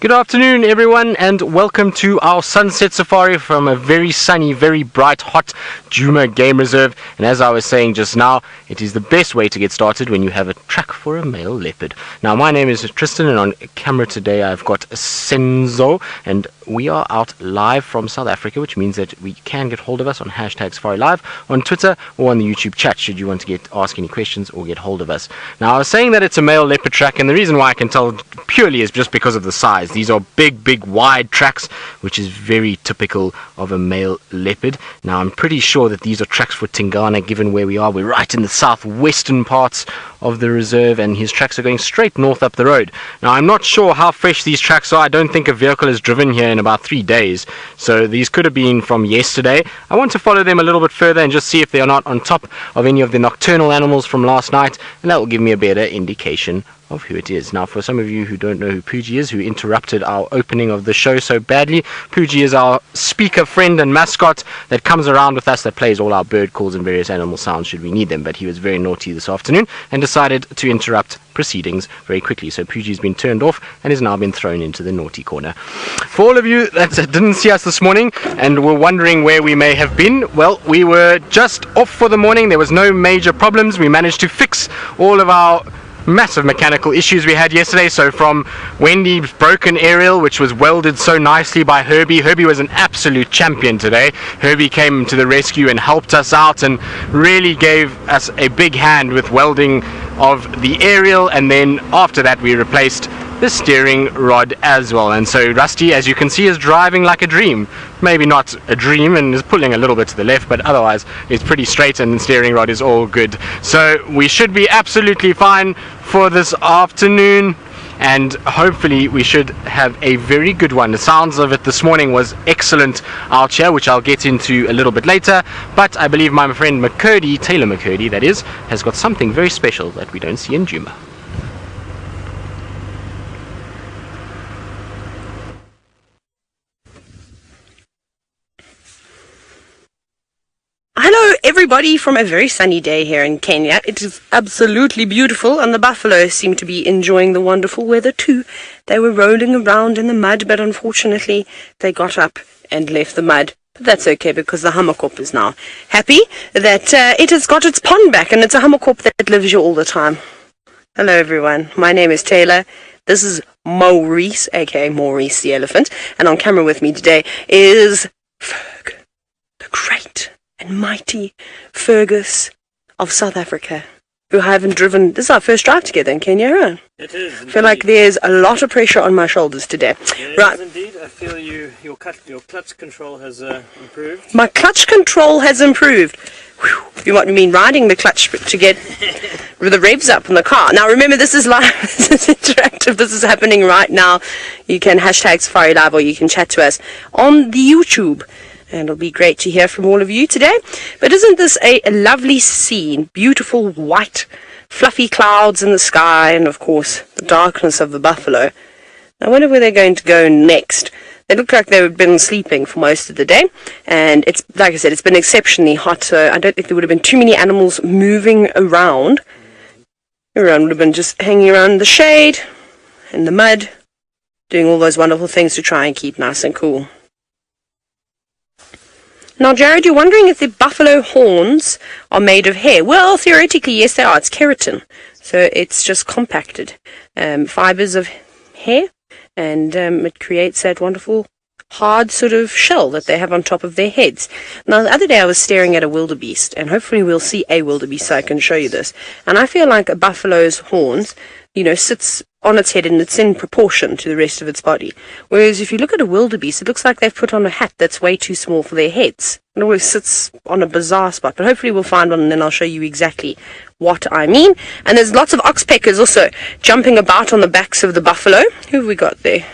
Good afternoon, everyone, and welcome to our sunset safari from a very sunny, very bright, hot Djuma game reserve. And as I was saying just now, it is the best way to get started when you have a track for a male leopard. Now, my name is Tristan, and on camera today I've got Senzo, and we are out live from South Africa, which means that we can get hold of us on hashtag Safari Live on Twitter or on the YouTube chat should you want to ask any questions or get hold of us. Now, I was saying that it's a male leopard track, and the reason why I can tell purely is just because of the size. These are big, wide tracks, which is very typical of a male leopard. Now, I'm pretty sure that these are tracks for Tingana, given where we are. We're right in the southwestern parts of the reserve, and his tracks are going straight north up the road. Now, I'm not sure how fresh these tracks are. I don't think a vehicle has driven here in about 3 days, so these could have been from yesterday. I want to follow them a little bit further and just see if they are not on top of any of the nocturnal animals from last night, and that will give me a better indication of who it is. Now, for some of you who don't know who Pooji is, who interrupted our opening of the show so badly, Pooji is our speaker friend and mascot that comes around with us, that plays all our bird calls and various animal sounds should we need them. But he was very naughty this afternoon and decided to interrupt proceedings very quickly. So Pooji's been turned off and has now been thrown into the naughty corner. For all of you that didn't see us this morning and were wondering where we may have been, well, we were just off for the morning. There was no major problems. We managed to fix all of our massive mechanical issues we had yesterday. So from Wendy's broken aerial, which was welded so nicely by Herbie was an absolute champion today. Herbie came to the rescue and helped us out and really gave us a big hand with welding of the aerial, and then after that we replaced the steering rod as well. And so Rusty, as you can see, is driving like a dream. Maybe not a dream and is pulling a little bit to the left, but otherwise it's pretty straight and the steering rod is all good. So we should be absolutely fine for this afternoon, and hopefully we should have a very good one. The sounds of it this morning was excellent out here, which I'll get into a little bit later, but I believe my friend Tayla McCurdy, that is, has got something very special that we don't see in Djuma. Hello everybody from a very sunny day here in Kenya. It is absolutely beautiful, and the buffalo seem to be enjoying the wonderful weather too. They were rolling around in the mud, but unfortunately they got up and left the mud. But that's okay, because the hammerkop is now happy that it has got its pond back, and it's a hammerkop that lives here all the time. Hello everyone, my name is Tayla. This is Maurice, aka Maurice the elephant, and on camera with me today is Ferg, the great and mighty Fergus of South Africa, who I haven't driven. This is our first drive together in Kenya, right? It is. Indeed. I feel like there's a lot of pressure on my shoulders today. It right. is indeed. I feel your clutch control has improved. My clutch control has improved. Whew. You might mean riding the clutch to get the revs up in the car. Now remember, this is live, this is interactive, this is happening right now. You can hashtag Safari Live, or you can chat to us on the YouTube. And it'll be great to hear from all of you today. But isn't this a lovely scene? Beautiful white, fluffy clouds in the sky, and of course the darkness of the buffalo. I wonder where they're going to go next. They look like they've been sleeping for most of the day. And it's, like I said, it's been exceptionally hot, so I don't think there would have been too many animals moving around. Everyone would have been just hanging around in the shade, in the mud, doing all those wonderful things to try and keep nice and cool. Now, Jared, you're wondering if the buffalo horns are made of hair. Well, theoretically, yes, they are. It's keratin. So it's just compacted fibers of hair, and it creates that wonderful hard sort of shell that they have on top of their heads. Now, the other day I was staring at a wildebeest, and hopefully we'll see a wildebeest so I can show you this. And I feel like a buffalo's horns, you know, sits on its head and it's in proportion to the rest of its body. Whereas if you look at a wildebeest, it looks like they've put on a hat that's way too small for their heads. It always sits on a bizarre spot. But hopefully we'll find one, and then I'll show you exactly what I mean. And there's lots of oxpeckers also jumping about on the backs of the buffalo. Who have we got there?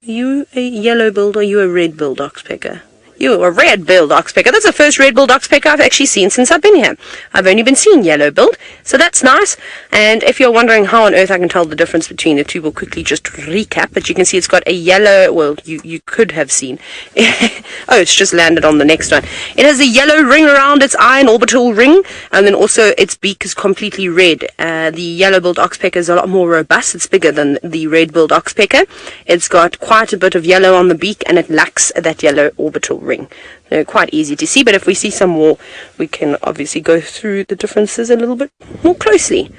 Are you a yellow-billed or are you a red-billed oxpecker? a red-billed oxpecker. That's the first red-billed oxpecker I've actually seen since I've been here. I've only been seeing yellow-billed, so that's nice. And if you're wondering how on earth I can tell the difference between the two, we'll quickly just recap. But you can see it's got a yellow, well, you could have seen. Oh, it's just landed on the next one. It has a yellow ring around its eye, an orbital ring, and then also its beak is completely red. The yellow-billed oxpecker is a lot more robust. It's bigger than the red-billed oxpecker. It's got quite a bit of yellow on the beak, and it lacks that yellow orbital ring. They're quite easy to see, but if we see some more, we can obviously go through the little bit more closely.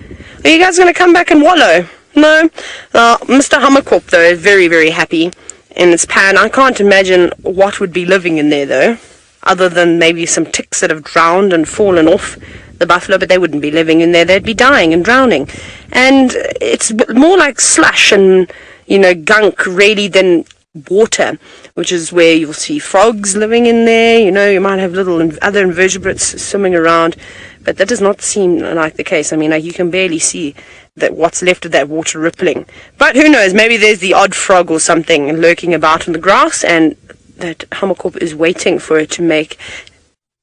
Are you guys going to come back and wallow? No? Mr. Hammerkorp, though, is very, very happy in its pan. I can't imagine what would be living in there, though, other than maybe some ticks that have drowned and fallen off the buffalo, but they wouldn't be living in there. They'd be dying and drowning. And it's more like slush and, gunk, really, than water, which is where you'll see frogs living in there. You might have little other invertebrates swimming around, but that does not seem like the case. I mean, you can barely see that what's left of that water rippling. But who knows, maybe there's the odd frog or something lurking about in the grass, and that Hammerkorp is waiting for it to make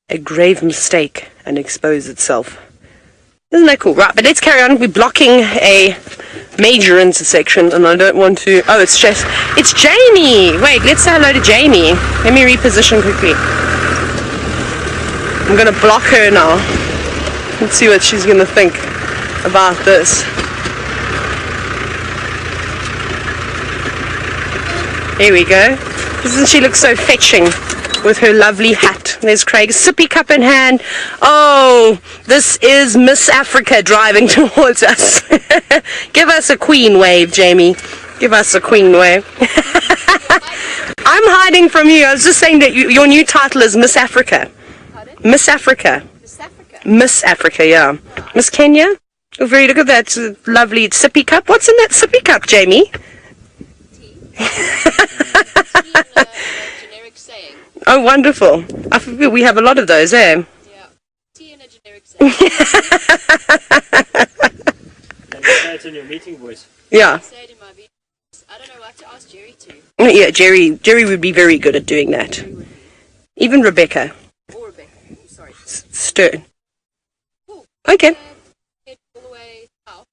a grave mistake and expose itself. Isn't that cool? Right, but let's carry on. We're blocking a major intersection, and I don't want to... Oh, it's Jamie! Wait, let's say hello to Jamie. Let me reposition quickly. I'm going to block her now. Let's see what she's going to think about this. Here we go. Doesn't she look so fetching with her lovely hat? There's Craig, sippy cup in hand. Oh, this is Miss Africa driving towards us. Give us a queen wave, Jamie. Give us a queen wave. I'm hiding from you. I was just saying that your new title is Miss Africa. Pardon? Miss Africa. Miss Africa. Miss Africa, yeah. Oh. Miss Kenya. Oh, very, look at that lovely sippy cup. What's in that sippy cup, Jamie? Generic saying. Oh, wonderful. I feel we have a lot of those, eh? Yeah. Tea in a generic saying. Can you say it in your meeting voice? Yeah. Say it in my meeting voice. I don't know what to ask Jerry to. Yeah, Jerry would be very good at doing that. Even Rebecca. Or Rebecca. Sorry. Stern. Cool. Okay. Head all the way south.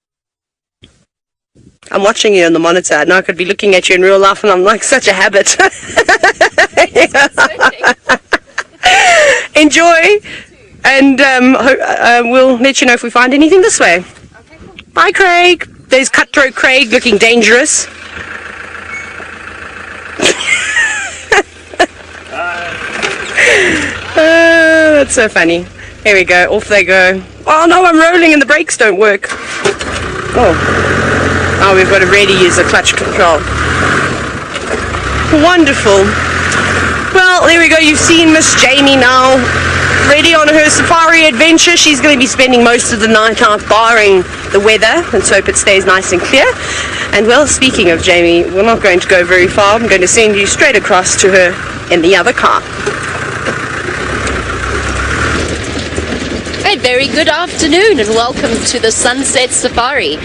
I'm watching you on the monitor. Now I could be looking at you in real life, and I'm like such a habit. Enjoy, and we'll let you know if we find anything this way. Okay, cool. Bye, Craig. There's Cutthroat Craig looking dangerous. That's so funny. Here we go. Off they go. Oh no, I'm rolling and the brakes don't work. Oh, we've got to really use the clutch control. Wonderful. Well, there we go. You've seen Miss Jamie now, ready on her safari adventure. She's going to be spending most of the night out, barring the weather. Let's hope it stays nice and clear. And well, speaking of Jamie, we're not going to go very far. I'm going to send you straight across to her in the other car. A very good afternoon and welcome to the Sunset Safari.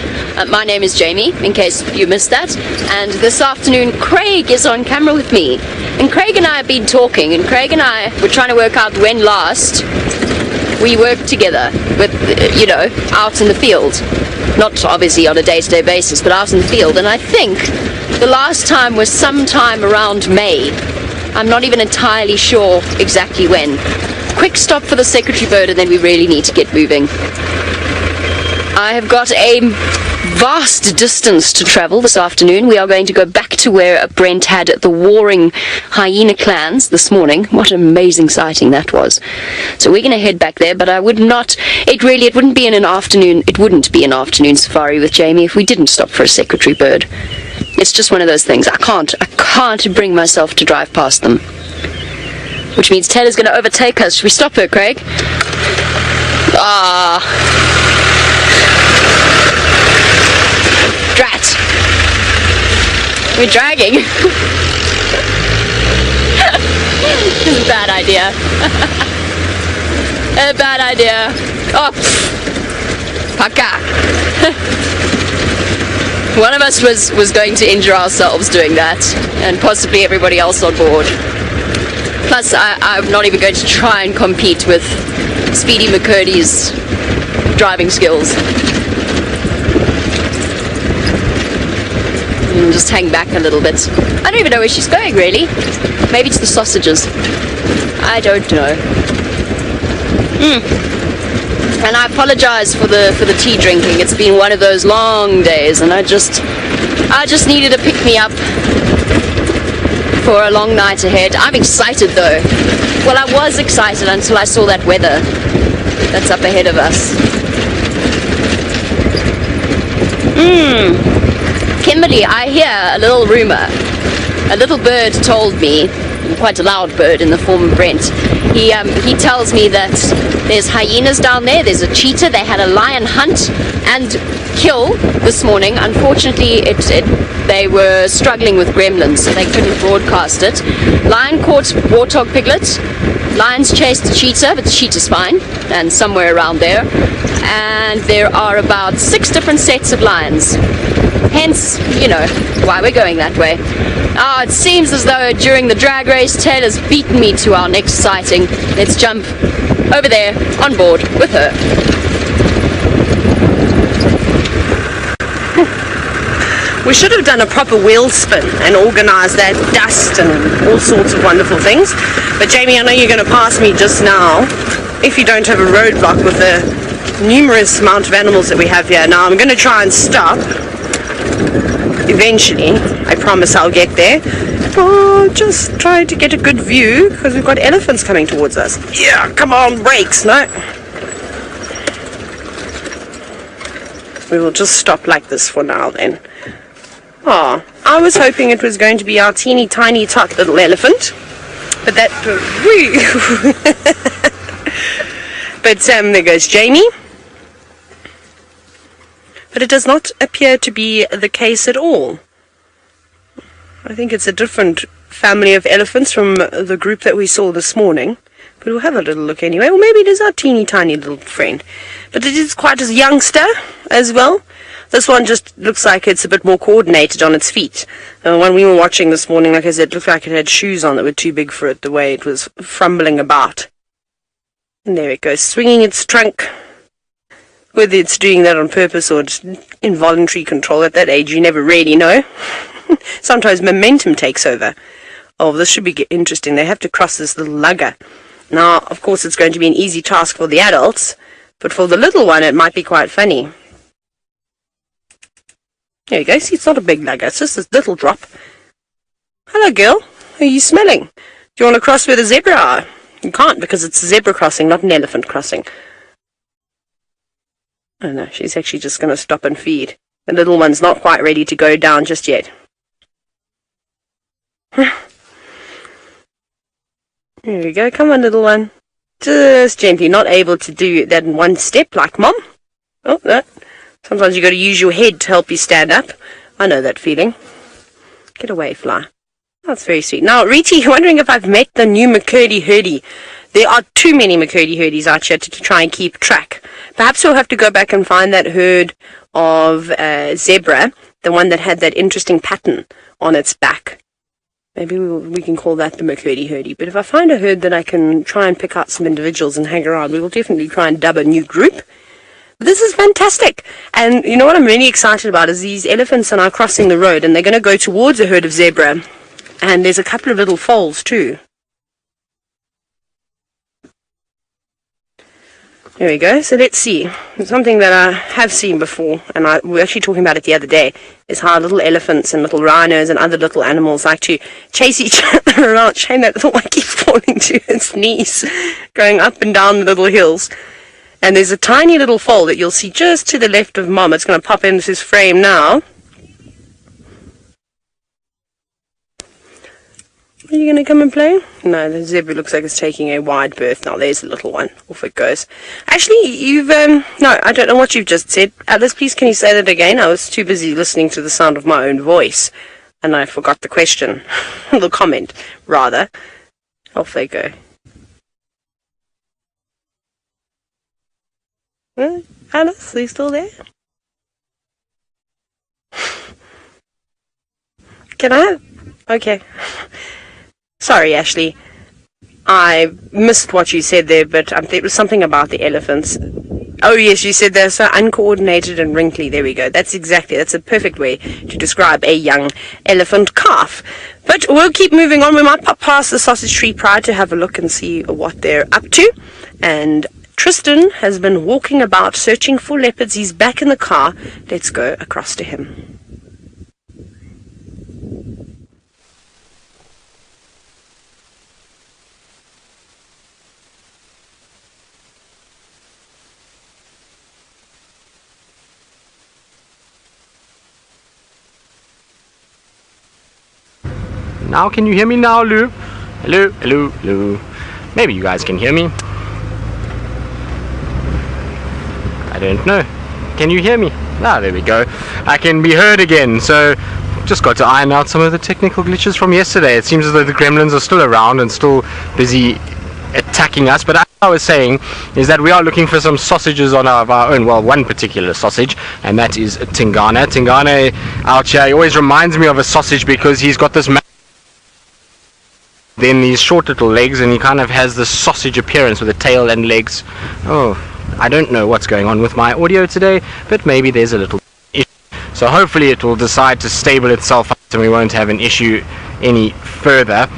My name is Jamie, in case you missed that, and this afternoon Craig is on camera with me. And Craig and I have been talking, and Craig and I were trying to work out when last we worked together with, out in the field. Not obviously on a day-to-day basis, but out in the field. And I think the last time was sometime around May. I'm not even entirely sure exactly when. Quick stop for the secretary bird, and then we really need to get moving. I have got a vast distance to travel this afternoon. We are going to go back to where Brent had the warring hyena clans this morning. What an amazing sighting that was. So we're going to head back there, but it wouldn't be an afternoon safari with Jamie if we didn't stop for a secretary bird. It's just one of those things. I can't bring myself to drive past them. Which means Tayla's going to overtake us. Should we stop her, Craig? Drat! We're dragging. This is a bad idea. A bad idea. Oh! Paka! One of us was going to injure ourselves doing that, and possibly everybody else on board. Plus, I'm not even going to try and compete with Speedy McCurdy's driving skills. And just hang back a little bit. I don't even know where she's going, really. Maybe to the sausages. I don't know. And I apologize for the tea drinking. It's been one of those long days, and I just needed to pick me up for a long night ahead. I'm excited though. Well, I was excited until I saw that weather that's up ahead of us. Kimberly, I hear a little rumor. A little bird told me, quite a loud bird in the form of Brent. He tells me that there's hyenas down there, there's a cheetah, they had a lion hunt and kill this morning. Unfortunately, they were struggling with gremlins, so they couldn't broadcast it. Lion caught warthog piglet, lions chased the cheetah, but the cheetah's fine, and somewhere around there. And there are about 6 different sets of lions. Hence, you know, why we're going that way. It seems as though during the drag race, Tayla's beaten me to our next sighting. Let's jump over there, on board with her. We should have done a proper wheel spin and organised that dust and all sorts of wonderful things. But Jamie, I know you're going to pass me just now if you don't have a roadblock with the numerous amount of animals that we have here. Now I'm going to try and stop. Eventually, I promise I'll get there. Oh, just trying to get a good view because we've got elephants coming towards us. Yeah, come on, brakes, no. We will just stop like this for now then. Oh, I was hoping it was going to be our teeny tiny tot little elephant. But that... But there goes Jamie. But it does not appear to be the case at all. I think it's a different family of elephants from the group that we saw this morning. But we'll have a little look anyway. Or maybe it is our teeny tiny little friend. But it is quite a youngster as well. This one just looks like it's a bit more coordinated on its feet. When we were watching this morning, like I said, it looked like it had shoes on that were too big for it, the way it was fumbling about. And there it goes, swinging its trunk. Whether it's doing that on purpose or just involuntary control at that age, you never really know. Sometimes momentum takes over. Oh, this should be interesting. They have to cross this little lugger. Now, of course, it's going to be an easy task for the adults, but for the little one, it might be quite funny. There you go. See, it's not a big lugger. It's just this little drop. Hello, girl. How are you smelling? Do you want to cross where the zebra are? You can't because it's a zebra crossing, not an elephant crossing. Oh no, she's actually just going to stop and feed. The little one's not quite ready to go down just yet. There we go, come on little one. Just gently, not able to do that in one step like Mom. Oh, no. Sometimes you got to use your head to help you stand up. I know that feeling. Get away, fly. That's very sweet. Now, Riti, you're wondering if I've met the new McCurdy herdie. There are too many McCurdy herdies out here to try and keep track. Perhaps we'll have to go back and find that herd of zebra, the one that had that interesting pattern on its back. Maybe we can call that the McCurdy herdie. But if I find a herd that I can try and pick out some individuals and hang around, we will definitely try and dub a new group. But this is fantastic. And you know what I'm really excited about is these elephants are now crossing the road and they're going to go towards a herd of zebra. And there's a couple of little foals too. There we go. So let's see. Something that I have seen before, and we were actually talking about it the other day, is how little elephants and little rhinos and other little animals like to chase each other around. Shame that little one keeps falling to its knees, going up and down the little hills. And there's a tiny little foal that you'll see just to the left of Mom. It's going to pop into his frame now. Are you going to come and play? No, the zebra looks like it's taking a wide berth. Now, there's the little one. Off it goes. Actually, you've... no, I don't know what you've just said. Alice, please, can you say that again? I was too busy listening to the sound of my own voice. And I forgot the question. The comment, rather. Off they go. Alice, are you still there? Can I have... Okay. Sorry, Ashley. I missed what you said there, but there was something about the elephants. Oh yes, you said they're so uncoordinated and wrinkly. There we go. That's a perfect way to describe a young elephant calf. But we'll keep moving on. We might pop past the sausage tree pride to have a look and see what they're up to. And Tristan has been walking about searching for leopards. He's back in the car. Let's go across to him. Now can you hear me now, Lou? Hello, hello, hello. Maybe you guys can hear me. I don't know. Can you hear me? Ah, there we go. I can be heard again. So just got to iron out some of the technical glitches from yesterday. It seems as though the gremlins are still around and still busy attacking us. But as I was saying is that we are looking for some sausages on our own. Well, one particular sausage, and that is Tingana. Tingana out here, he always reminds me of a sausage because he's got this then these short little legs, and he kind of has this sausage appearance with a tail and legs. Oh, I don't know what's going on with my audio today, but maybe there's a little issue. So hopefully it will decide to stable itself up and we won't have an issue any further.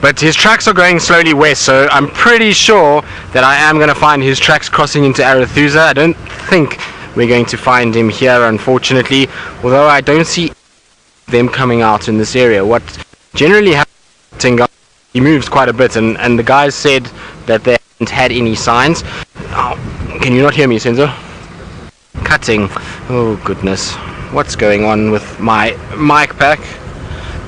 But his tracks are going slowly west, so I'm pretty sure that I am going to find his tracks crossing into Arethusa. I don't think we're going to find him here, unfortunately, although I don't see them coming out in this area. What generally happens, he moves quite a bit, and the guys said that they haven't had any signs. Oh, can you not hear me, Senzo? Cutting. Oh goodness, what's going on with my mic pack?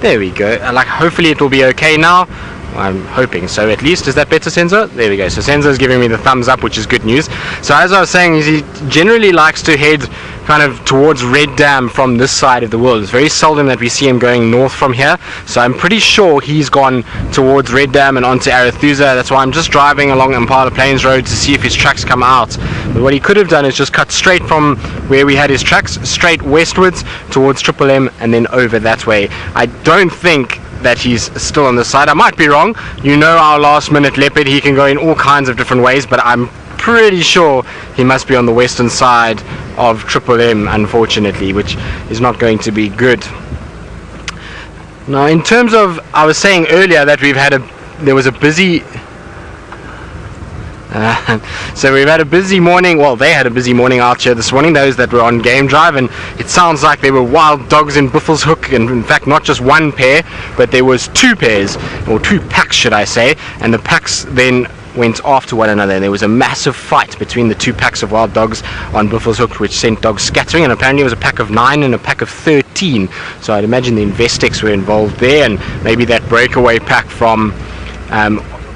There we go. Hopefully it will be okay now. I'm hoping so, at least. Is that better, Senzo? There we go. So Senzo's giving me the thumbs up, which is good news. So as I was saying, he generally likes to head kind of towards Red Dam from this side of the world. It's very seldom that we see him going north from here. So I'm pretty sure he's gone towards Red Dam and onto Arethusa. That's why I'm just driving along Impala Plains Road to see if his tracks come out. But what he could have done is just cut straight from where we had his tracks, straight westwards towards Triple M and then over that way. I don't think that he's still on this side. I might be wrong. You know our last minute leopard, he can go in all kinds of different ways, but I'm pretty sure he must be on the western side of Triple M, unfortunately, which is not going to be good. Now in terms of, I was saying earlier that there was a busy so we've had a busy morning. Well, they had a busy morning out here this morning, those that were on game drive, and it sounds like there were wild dogs in Buffelshoek, and in fact not just one pair, but there was two pairs, or two packs should I say, and the packs then went after one another. There was a massive fight between the two packs of wild dogs on Buffelshoek, which sent dogs scattering, and apparently it was a pack of 9 and a pack of 13. So I'd imagine the Investex were involved there, and maybe that breakaway pack from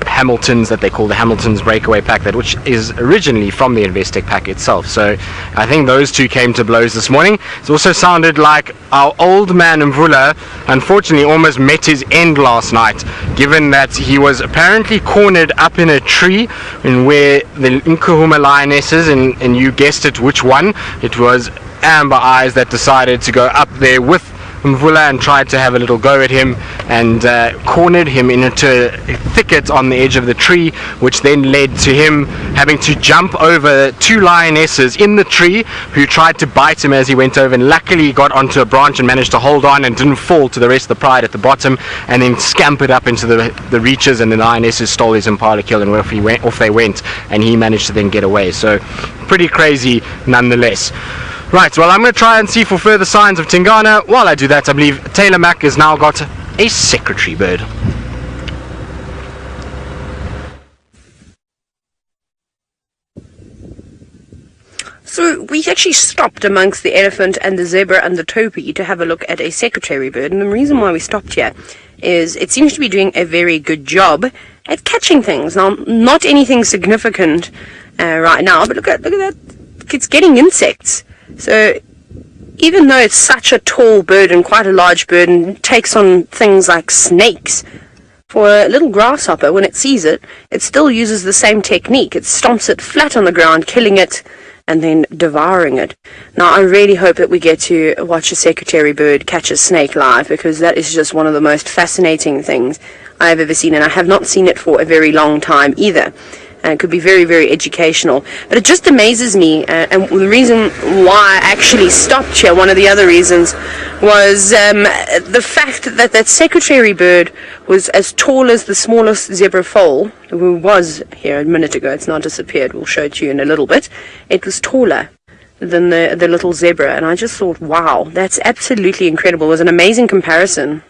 Hamilton's, that they call the Hamilton's breakaway pack, which is originally from the Investec pack itself. So I think those two came to blows this morning. It also sounded like our old man Mvula unfortunately almost met his end last night, given that he was apparently cornered up in a tree in where the Nkuhuma lionesses, and you guessed it, which one? It was Amber Eyes that decided to go up there with Mvula and tried to have a little go at him, and cornered him into a thicket on the edge of the tree, which then led to him having to jump over two lionesses in the tree who tried to bite him as he went over, and luckily he got onto a branch and managed to hold on and didn't fall to the rest of the pride at the bottom, and then scampered up into the reaches, and the lionesses stole his Impala kill, and off they went, and he managed to then get away. So pretty crazy nonetheless. Right, well, I'm going to try and see for further signs of Tingana. While I do that, I believe Tayla Mac has now got a secretary bird. So we actually stopped amongst the elephant and the zebra and the topi to have a look at a secretary bird, and the reason why we stopped here is it seems to be doing a very good job at catching things. Now, not anything significant right now, but look at that. It's getting insects. So even though it's such a tall bird and quite a large bird and takes on things like snakes, for a little grasshopper, when it sees it, it still uses the same technique. It stomps it flat on the ground, killing it and then devouring it. Now, I really hope that we get to watch a secretary bird catch a snake live, because that is just one of the most fascinating things I've ever seen, and I have not seen it for a very long time either. And it could be very, very educational. But it just amazes me, and the reason why I actually stopped here, one of the other reasons, was the fact that that secretary bird was as tall as the smallest zebra foal, who was here a minute ago. It's now disappeared. We'll show it to you in a little bit. It was taller than the little zebra, and I just thought, wow, that's absolutely incredible. It was an amazing comparison.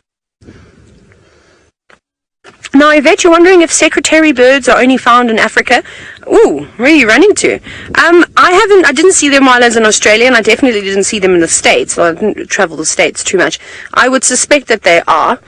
Now, Yvette, you're wondering if secretary birds are only found in Africa. Ooh, where are you running to? I didn't see them while I was in Australia, and I definitely didn't see them in the States. Well, I didn't travel the States too much. I would suspect that they are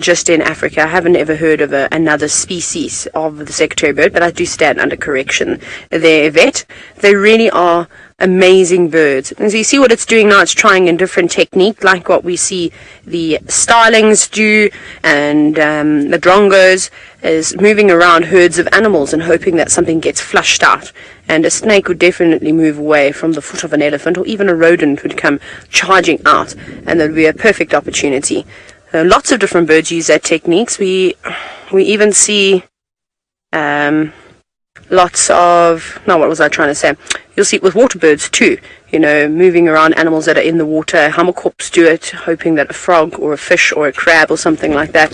just in Africa. I haven't ever heard of another species of the secretary bird, but I do stand under correction there, Yvette. They really are amazing birds. And so you see what it's doing now. It's trying a different technique, like what we see the starlings do, and the drongos is moving around herds of animals and hoping that something gets flushed out. And a snake would definitely move away from the foot of an elephant, or even a rodent would come charging out, and that would be a perfect opportunity. Lots of different birds use that techniques. We even see lots of, no, what was I trying to say? You'll see it with water birds too, you know, moving around animals that are in the water. Hammerkorps do it, hoping that a frog or a fish or a crab or something like that.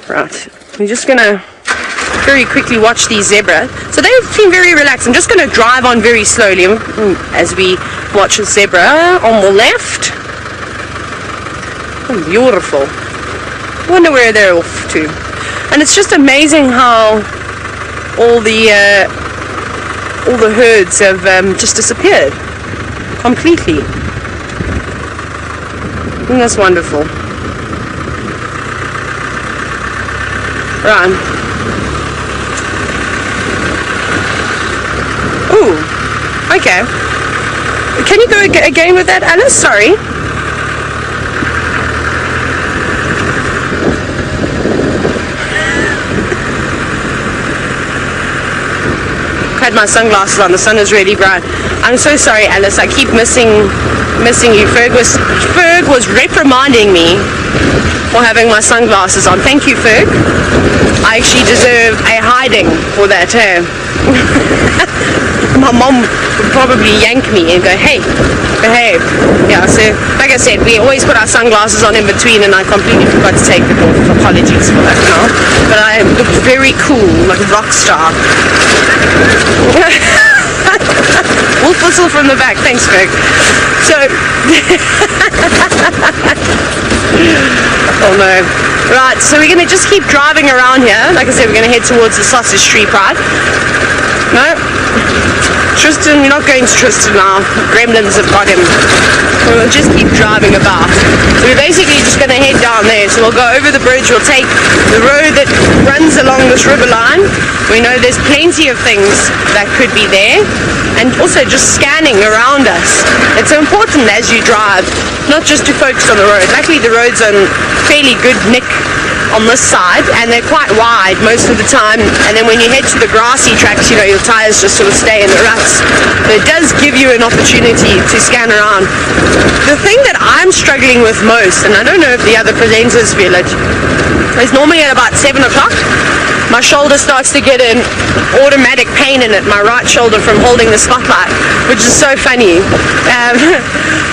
Right, we're just going to very quickly watch these zebra. So they seem very relaxed. I'm just going to drive on very slowly as we watch a zebra on the left. Oh, beautiful. I wonder where they're off to. And it's just amazing how all the herds have just disappeared completely. I think that's wonderful. Right. Ooh. Okay. Can you go again with that, Alice? Sorry. Had my sunglasses on. The sun is really bright. I'm so sorry, Alice. I keep missing you. Ferg was reprimanding me for having my sunglasses on. Thank you, Ferg. I actually deserve a hiding for that. My mom would probably yank me and go, "Hey, behave." Yeah. So, like I said, we always put our sunglasses on in between, and I completely forgot to take them off. Apologies for that now. But I look very cool, like a rock star. Wolf whistle from the back. Thanks, Greg. So, oh no. Right, so we're going to just keep driving around here. Like I said, we're going to head towards the sausage tree pride. No? Tristan, we're not going to Tristan now. Gremlins have got him. We'll just keep driving about. So we're basically just going to head down there. So we'll go over the bridge. We'll take the road that runs along this river line. We know there's plenty of things that could be there. And also just scanning around us. It's important as you drive, not just to focus on the road. Luckily the road's on fairly good nick on this side, and they're quite wide most of the time, and then when you head to the grassy tracks, you know, your tires just sort of stay in the ruts. But it does give you an opportunity to scan around. The thing that I'm struggling with most, and I don't know if the other presenters feel it, is normally at about 7 o'clock my shoulder starts to get an automatic pain in it, my right shoulder, from holding the spotlight, which is so funny.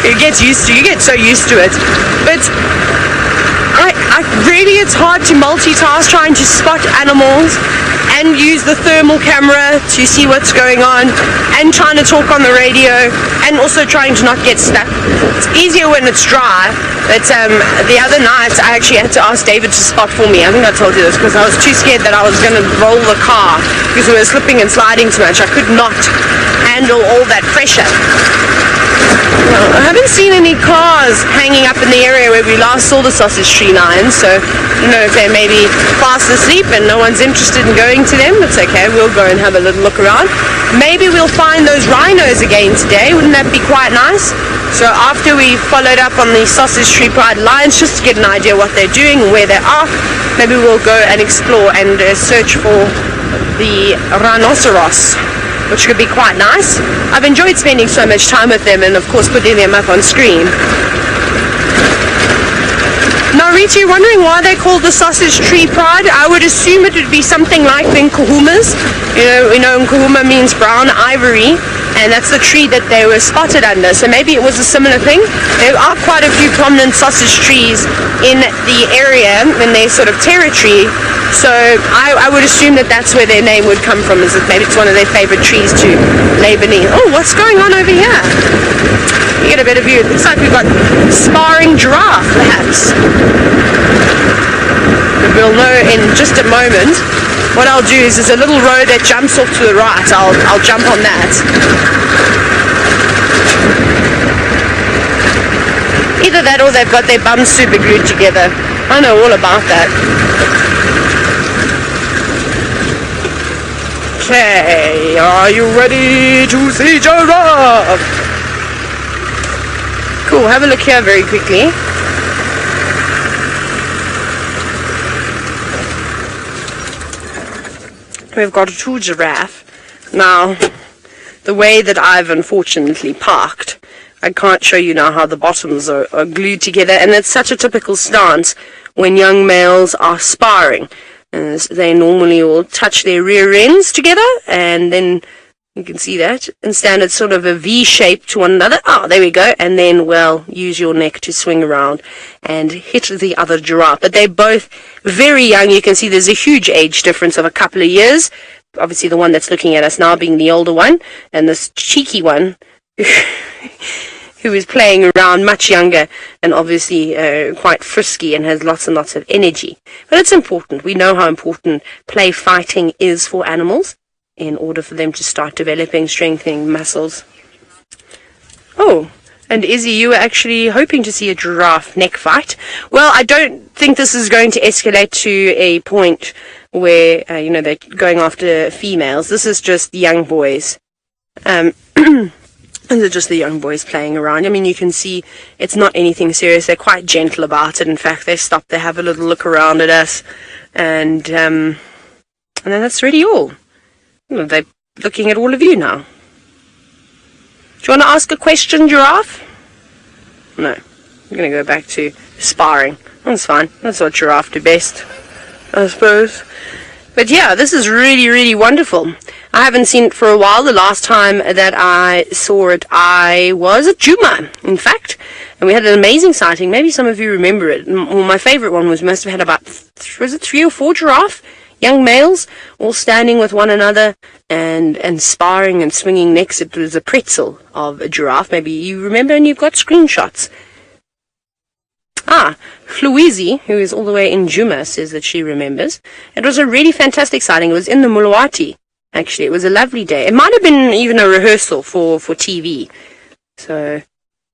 You get so used to it. But really, it's hard to multitask trying to spot animals and use the thermal camera to see what's going on, and trying to talk on the radio, and also trying to not get stuck. It's easier when it's dry, but the other night I actually had to ask David to spot for me. I think I told you this, because I was too scared that I was going to roll the car because we were slipping and sliding too much. I could not handle all that pressure. I haven't seen any cars hanging up in the area where we last saw the sausage tree lions, so I don't know if they're maybe fast asleep and no one's interested in going to them. It's okay, we'll go and have a little look around. Maybe we'll find those rhinos again today. Wouldn't that be quite nice? So after we followed up on the sausage tree pride lions, just to get an idea what they're doing and where they are, maybe we'll go and explore and search for the rhinoceros, which could be quite nice. I've enjoyed spending so much time with them and of course putting them up on screen. Now Rita, you're wondering why they called the sausage tree pride? I would assume it would be something like the Nkuhumas. You know Nkuhuma means brown ivory, and that's the tree that they were spotted under, so maybe it was a similar thing. There are quite a few prominent sausage trees in the area, in their sort of territory, so I would assume that that's where their name would come from, is that maybe it's one of their favorite trees to lay beneath. Oh, what's going on over here? You get a better view. It looks like we've got sparring giraffe, perhaps. We'll know in just a moment. What I'll do is there's a little road that jumps off to the right. I'll jump on that. Either that or they've got their bums super glued together. I know all about that. Okay, are you ready to see giraffe? Cool, have a look here very quickly. We've got a true giraffe. Now, the way that I've unfortunately parked, I can't show you now how the bottoms are glued together, and it's such a typical stance when young males are sparring. They normally will touch their rear ends together, and then you can see that, and stand at sort of a V shape to one another. Oh, there we go. And then, well, use your neck to swing around and hit the other giraffe. But they're both very young. You can see there's a huge age difference of a couple of years. Obviously, the one that's looking at us now being the older one, and this cheeky one who is playing around, much younger, and obviously quite frisky and has lots and lots of energy. But it's important. We know how important play fighting is for animals, in order for them to start developing, strengthening muscles. Oh, and Izzy, you were actually hoping to see a giraffe neck fight. Well, I don't think this is going to escalate to a point where, they're going after females. This is just young boys. And they're just the young boys playing around. I mean, you can see it's not anything serious. They're quite gentle about it. In fact, they stop, they have a little look around at us, and then that's really all. Well, they're looking at all of you now. Do you want to ask a question, giraffe? No. I'm going to go back to sparring. That's fine. That's what giraffe do best, I suppose. But yeah, this is really, really wonderful. I haven't seen it for a while. The last time that I saw it, I was at Djuma, in fact. And we had an amazing sighting. Maybe some of you remember it. Well, my favorite one was, must have had about, was it 3 or 4 giraffe? Young males, all standing with one another and sparring and swinging necks. It was a pretzel of a giraffe. Maybe you remember and you've got screenshots. Fluizi, who is all the way in Djuma, says that she remembers. It was a really fantastic sighting. It was in the Mulawati, actually. It was a lovely day. It might have been even a rehearsal for TV. So,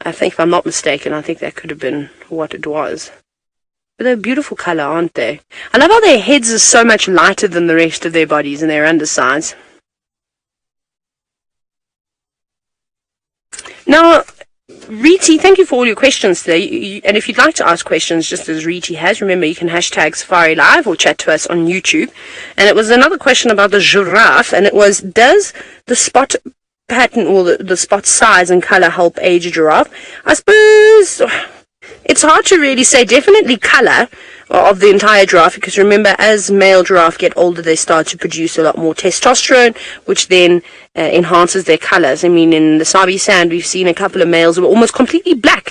I think, if I'm not mistaken, I think that could have been what it was. But they're a beautiful colour, aren't they? I love how their heads are so much lighter than the rest of their bodies and their undersides. Now, Riti, thank you for all your questions today. And if you'd like to ask questions, just as Riti has, remember you can hashtag Safari Live or chat to us on YouTube. And it was another question about the giraffe, and it was, does the spot pattern or the spot size and colour help age a giraffe? I suppose it's hard to really say. Definitely colour of the entire giraffe, because remember, as male giraffe get older, they start to produce a lot more testosterone, which then enhances their colours. I mean, in the Sabi sand, we've seen a couple of males who were almost completely black,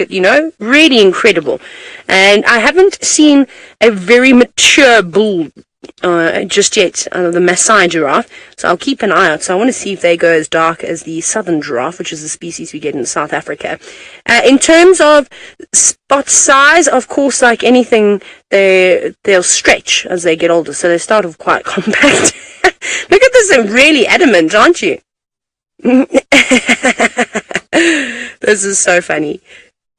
really incredible. And I haven't seen a very mature bull just yet, the Maasai giraffe, so I'll keep an eye out. So I want to see if they go as dark as the southern giraffe, which is the species we get in South Africa. In terms of spot size, of course, like anything, they'll stretch as they get older, so they start off quite compact. Look at this, they're really adamant, aren't you? This is so funny.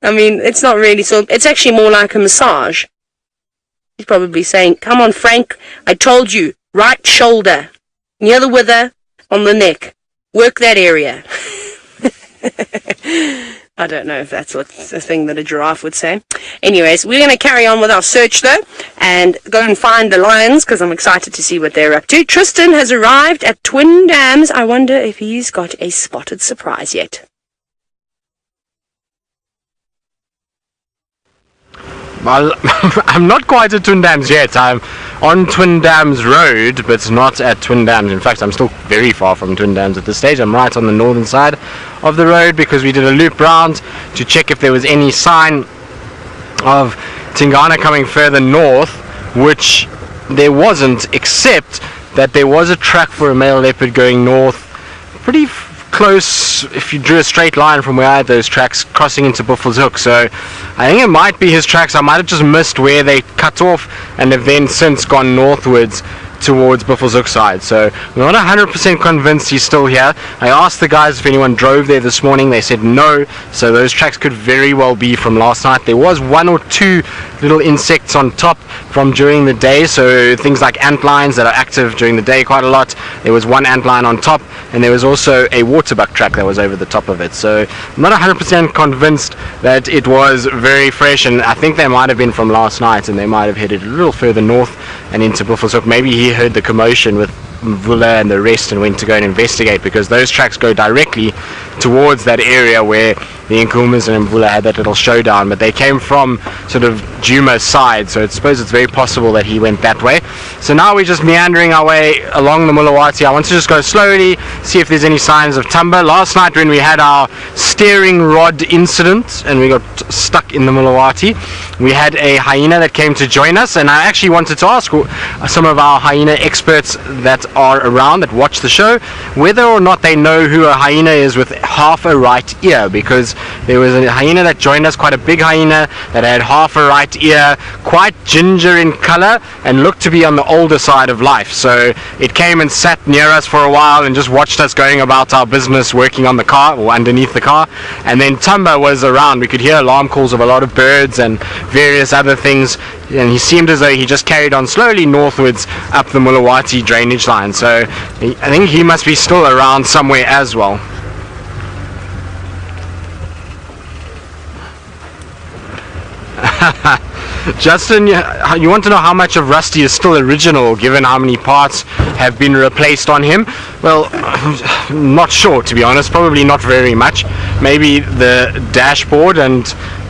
I mean, it's not really, so it's actually more like a massage. He's probably saying, come on, Frank, I told you, right shoulder, near the wither, on the neck. Work that area. I don't know if that's what's the thing that a giraffe would say. Anyways, we're going to carry on with our search though and go and find the lions because I'm excited to see what they're up to. Tristan has arrived at Twin Dams. I wonder if he's got a spotted surprise yet. Well, I'm not quite at Twin Dams yet. I'm on Twin Dams Road, but not at Twin Dams. In fact, I'm still very far from Twin Dams at this stage. I'm right on the northern side of the road because we did a loop round to check if there was any sign of Tingana coming further north, which there wasn't, except that there was a track for a male leopard going north pretty close if you drew a straight line from where I had those tracks crossing into Buffalo's Hook. So I think it might be his tracks. I might have just missed where they cut off and have then since gone northwards towards Buffalo's Hook side. So we're not 100% convinced he's still here. I asked the guys if anyone drove there this morning. They said no, so those tracks could very well be from last night. There was one or two little insects on top from during the day, so things like antlions that are active during the day quite a lot. There was one antlion on top, and there was also a waterbuck track that was over the top of it. So I'm not 100% convinced that it was very fresh, and I think they might have been from last night, and they might have headed a little further north and into Buffalo's Hook. Maybe he heard the commotion with Vula and the rest and went to go and investigate, because those tracks go directly towards that area where the Nkumas and Mvula had that little showdown, but they came from sort of Djuma's side, so I suppose it's very possible that he went that way. So now we're just meandering our way along the Mulawati. I want to just go slowly, see if there's any signs of Tumba. Last night when we had our steering rod incident and we got stuck in the Mulawati, we had a hyena that came to join us, and I actually wanted to ask some of our hyena experts that are around, that watch the show, whether or not they know who a hyena is with half a right ear, because there was a hyena that joined us, quite a big hyena that had half a right ear, quite ginger in color and looked to be on the older side of life. So it came and sat near us for a while and just watched us going about our business, working on the car or underneath the car. And then Tumba was around. We could hear alarm calls of a lot of birds and various other things, and he seemed as though he just carried on slowly northwards up the Mulawati drainage line. So I think he must be still around somewhere as well. Justin, you want to know how much of Rusty is still original given how many parts have been replaced on him? Well, not sure, to be honest. Probably not very much. Maybe the dashboard and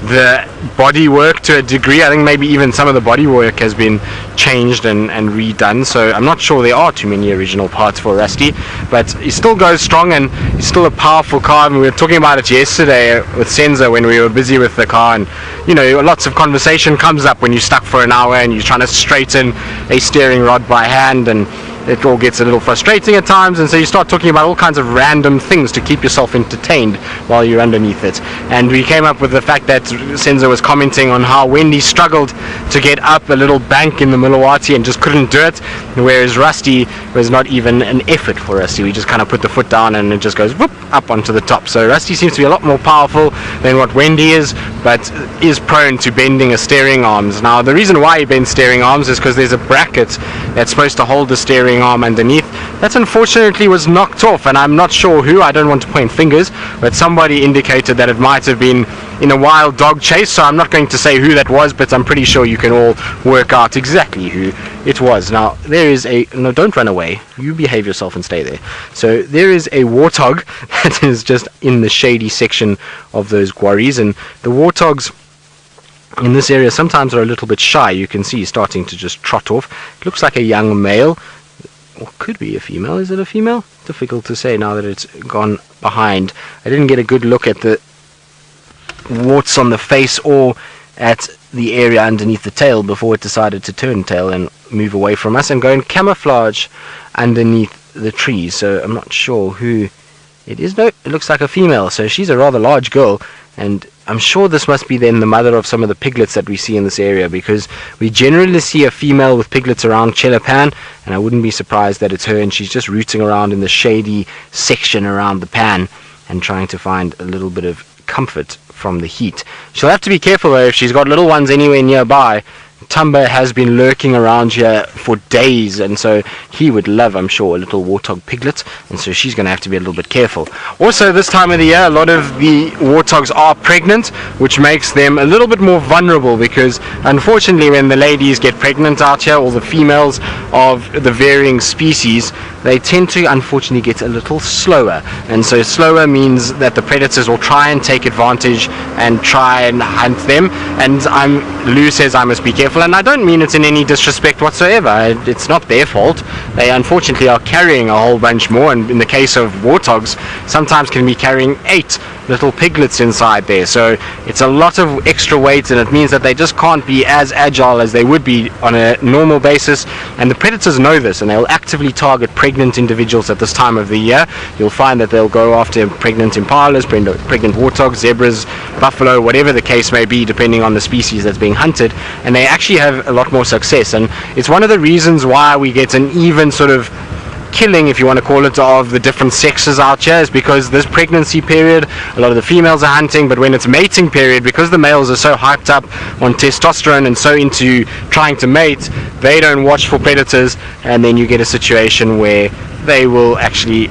the bodywork to a degree. I think maybe even some of the bodywork has been changed and redone, so I'm not sure there are too many original parts for Rusty, but he still goes strong and he's still a powerful car. And we were talking about it yesterday with Senza when we were busy with the car, and you know, lots of conversation comes up when you're stuck for an hour and you're trying to straighten a steering rod by hand, and it all gets a little frustrating at times, and so you start talking about all kinds of random things to keep yourself entertained while you're underneath it. And we came up with the fact that Senza was commenting on how Wendy struggled to get up a little bank in the Mulawati and just couldn't do it, whereas Rusty was not even an effort for Rusty. We just kind of put the foot down and it just goes whoop up onto the top. So Rusty seems to be a lot more powerful than what Wendy is, but is prone to bending a steering arms. Now the reason why he bends steering arms is because there's a bracket that's supposed to hold the steering arm underneath. That unfortunately was knocked off, and I'm not sure who. I don't want to point fingers, but somebody indicated that it might have been in a wild dog chase, so I'm not going to say who that was, but I'm pretty sure you can all work out exactly who it was. Now there is a, no, don't run away, you behave yourself and stay there. So there is a warthog that is just in the shady section of those quarries, and the warthogs in this area sometimes are a little bit shy. You can see he's starting to just trot off. It looks like a young male, or could be a female. Is it a female? Difficult to say now that it's gone behind. I didn't get a good look at the warts on the face or at the area underneath the tail before it decided to turn tail and move away from us and go and camouflage underneath the trees. So I'm not sure who it is. No, it looks like a female, so she's a rather large girl, and I'm sure this must be then the mother of some of the piglets that we see in this area, because we generally see a female with piglets around Chelapan, and I wouldn't be surprised that it's her, and she's just rooting around in the shady section around the pan and trying to find a little bit of comfort from the heat. She'll have to be careful though if she's got little ones anywhere nearby Tumba has been lurking around here for days, and so he would love, I'm sure, a little warthog piglet, and so she's going to have to be a little bit careful. Also, this time of the year, a lot of the warthogs are pregnant, which makes them a little bit more vulnerable, because unfortunately when the ladies get pregnant out here, all the females of the varying species, they tend to unfortunately get a little slower, and so slower means that the predators will try and take advantage and try and hunt them. And Lou says I must be careful, and I don't mean it in any disrespect whatsoever. It's not their fault. They unfortunately are carrying a whole bunch more, and in the case of warthogs, sometimes can be carrying 8 little piglets inside there, so it's a lot of extra weight, and it means that they just can't be as agile as they would be on a normal basis. And the predators know this, and they'll actively target pregnant individuals at this time of the year. You'll find that they'll go after pregnant impalas, pregnant warthogs, zebras, buffalo, whatever the case may be, depending on the species that's being hunted, and they actually have a lot more success. And it's one of the reasons why we get an even sort of killing, if you want to call it, of the different sexes out here, is because this pregnancy period, a lot of the females are hunting, but when it's mating period, because the males are so hyped up on testosterone and so into trying to mate, they don't watch for predators, and then you get a situation where they will actually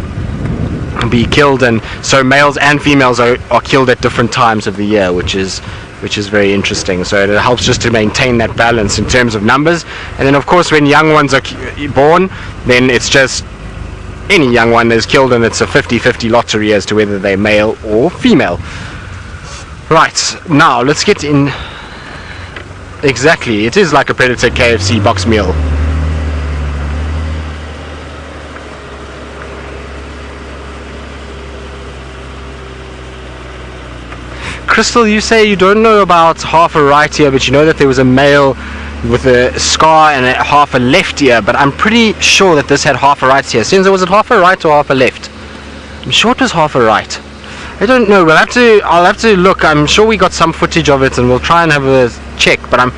be killed, and so males and females are killed at different times of the year, which is very interesting. So it helps just to maintain that balance in terms of numbers. And then of course when young ones are born, then it's just any young one is killed, and it's a 50-50 lottery as to whether they're male or female. Right, now let's get in. Exactly, it is like a Predator KFC box meal. Crystal, you say you don't know about half a right ear, but you know that there was a male with a scar and half a left ear, but I'm pretty sure that this had half a right ear. Since was it half a right or half a left? I'm sure it was half a right. I don't know. I'll have to look. I'm sure we got some footage of it, and we'll try and have a check, but I'm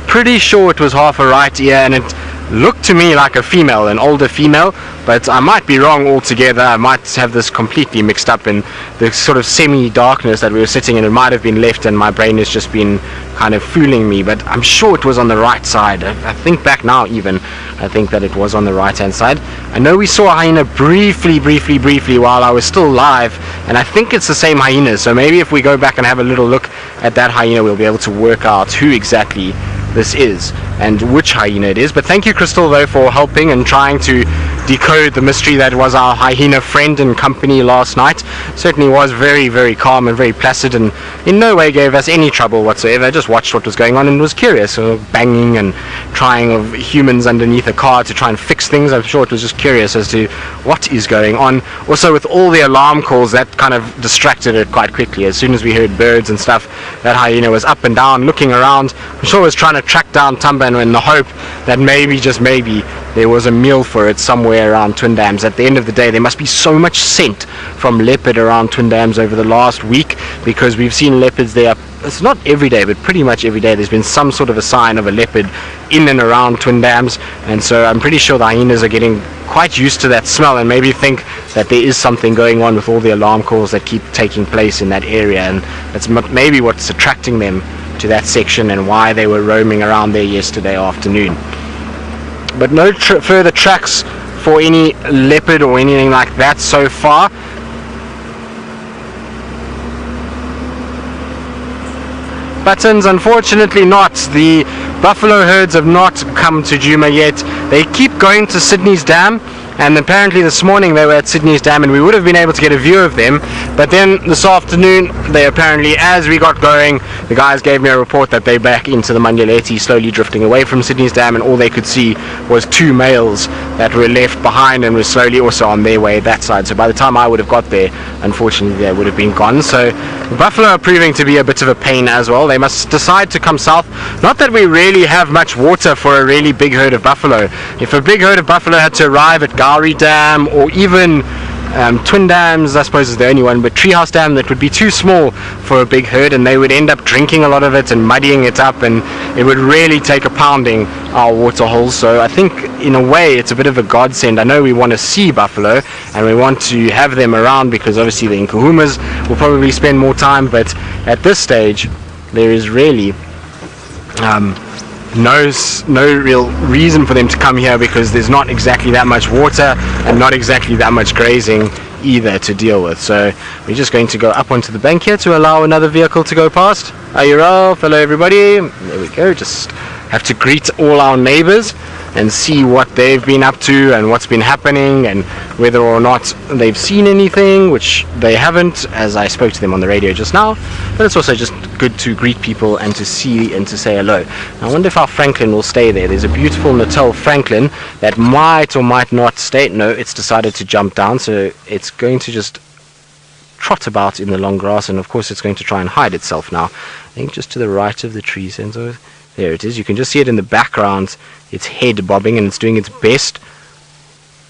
pretty sure it was half a right ear, and it looked to me like a female, an older female, but I might be wrong altogether. I might have this completely mixed up in the sort of semi-darkness that we were sitting in. It might have been left, and my brain has just been kind of fooling me, but I'm sure it was on the right side. I think back now even, I think that it was on the right hand side. I know we saw a hyena briefly while I was still live, and I think it's the same hyena, so maybe if we go back and have a little look at that hyena, we'll be able to work out who exactly this is and which hyena it is. But thank you, Crystal, though, for helping and trying to decode the mystery that was our hyena friend and company last night. Certainly was very, very calm and very placid, and in no way gave us any trouble whatsoever. Just watched what was going on and was curious, banging and trying of humans underneath a car to try and fix things. I'm sure it was just curious as to what is going on. Also, with all the alarm calls, that kind of distracted it quite quickly. As soon as we heard birds and stuff, that hyena was up and down looking around. I'm sure it was trying to track down Tumba in the hope that maybe, just maybe, there was a meal for it somewhere around Twin Dams. At the end of the day, there must be so much scent from leopard around Twin Dams over the last week, because we've seen leopards there. It's not every day, but pretty much every day there's been some sort of a sign of a leopard in and around Twin Dams, and so I'm pretty sure the hyenas are getting quite used to that smell and maybe think that there is something going on with all the alarm calls that keep taking place in that area, and that's maybe what's attracting them to that section and why they were roaming around there yesterday afternoon. But no further tracks for any leopard or anything like that so far. Buttons, unfortunately not. The buffalo herds have not come to Djuma yet. They keep going to Sydney's Dam, and apparently this morning they were at Sydney's Dam and we would have been able to get a view of them, but then this afternoon they apparently, as we got going, the guys gave me a report that they're back into the Manjaleti, slowly drifting away from Sydney's Dam, and all they could see was 2 males that were left behind and were slowly also on their way that side. So by the time I would have got there, unfortunately they would have been gone. So the buffalo are proving to be a bit of a pain as well. They must decide to come south. Not that we really have much water for a really big herd of buffalo. If a big herd of buffalo had to arrive at Gowrie Dam or even Twin Dams, I suppose is the only one, but Treehouse Dam, that would be too small for a big herd, and they would end up drinking a lot of it and muddying it up, and it would really take a pounding our water holes. So I think in a way it's a bit of a godsend. I know we want to see buffalo and we want to have them around because obviously the Nkuhumas will probably spend more time, but at this stage there is really no real reason for them to come here because there's not exactly that much water and not exactly that much grazing either to deal with. So we're just going to go up onto the bank here to allow another vehicle to go past. Are you Ralph? Hello everybody. There we go. Just have to greet all our neighbors and see what they've been up to and what's been happening and whether or not they've seen anything, which they haven't, as I spoke to them on the radio just now. But it's also just good to greet people and to see and to say hello. I wonder if our Francolin will stay there. There's a beautiful Natal Francolin that might or might not stay. No, it's decided to jump down, so it's going to just trot about in the long grass, and of course it's going to try and hide itself now. I think just to the right of the trees, and so there it is. You can just see it in the background, its head bobbing, and it's doing its best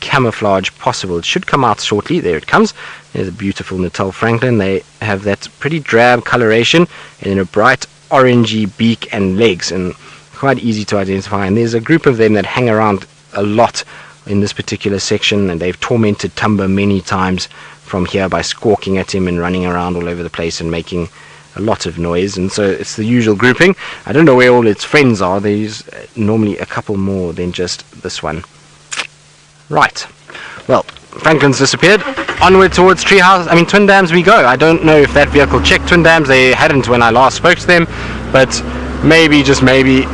camouflage possible. It should come out shortly. There it comes. There's a beautiful Natal Francolin. They have that pretty drab coloration and then a bright orangey beak and legs, and quite easy to identify. And there's a group of them that hang around a lot in this particular section, and they've tormented Tumba many times from here by squawking at him and running around all over the place and making a lot of noise. And so it's the usual grouping. I don't know where all its friends are. There's normally a couple more than just this one. Right, well, Franklin's disappeared. Onward towards Twin Dams we go. I don't know if that vehicle checked Twin Dams. They hadn't when I last spoke to them, but maybe, just maybe,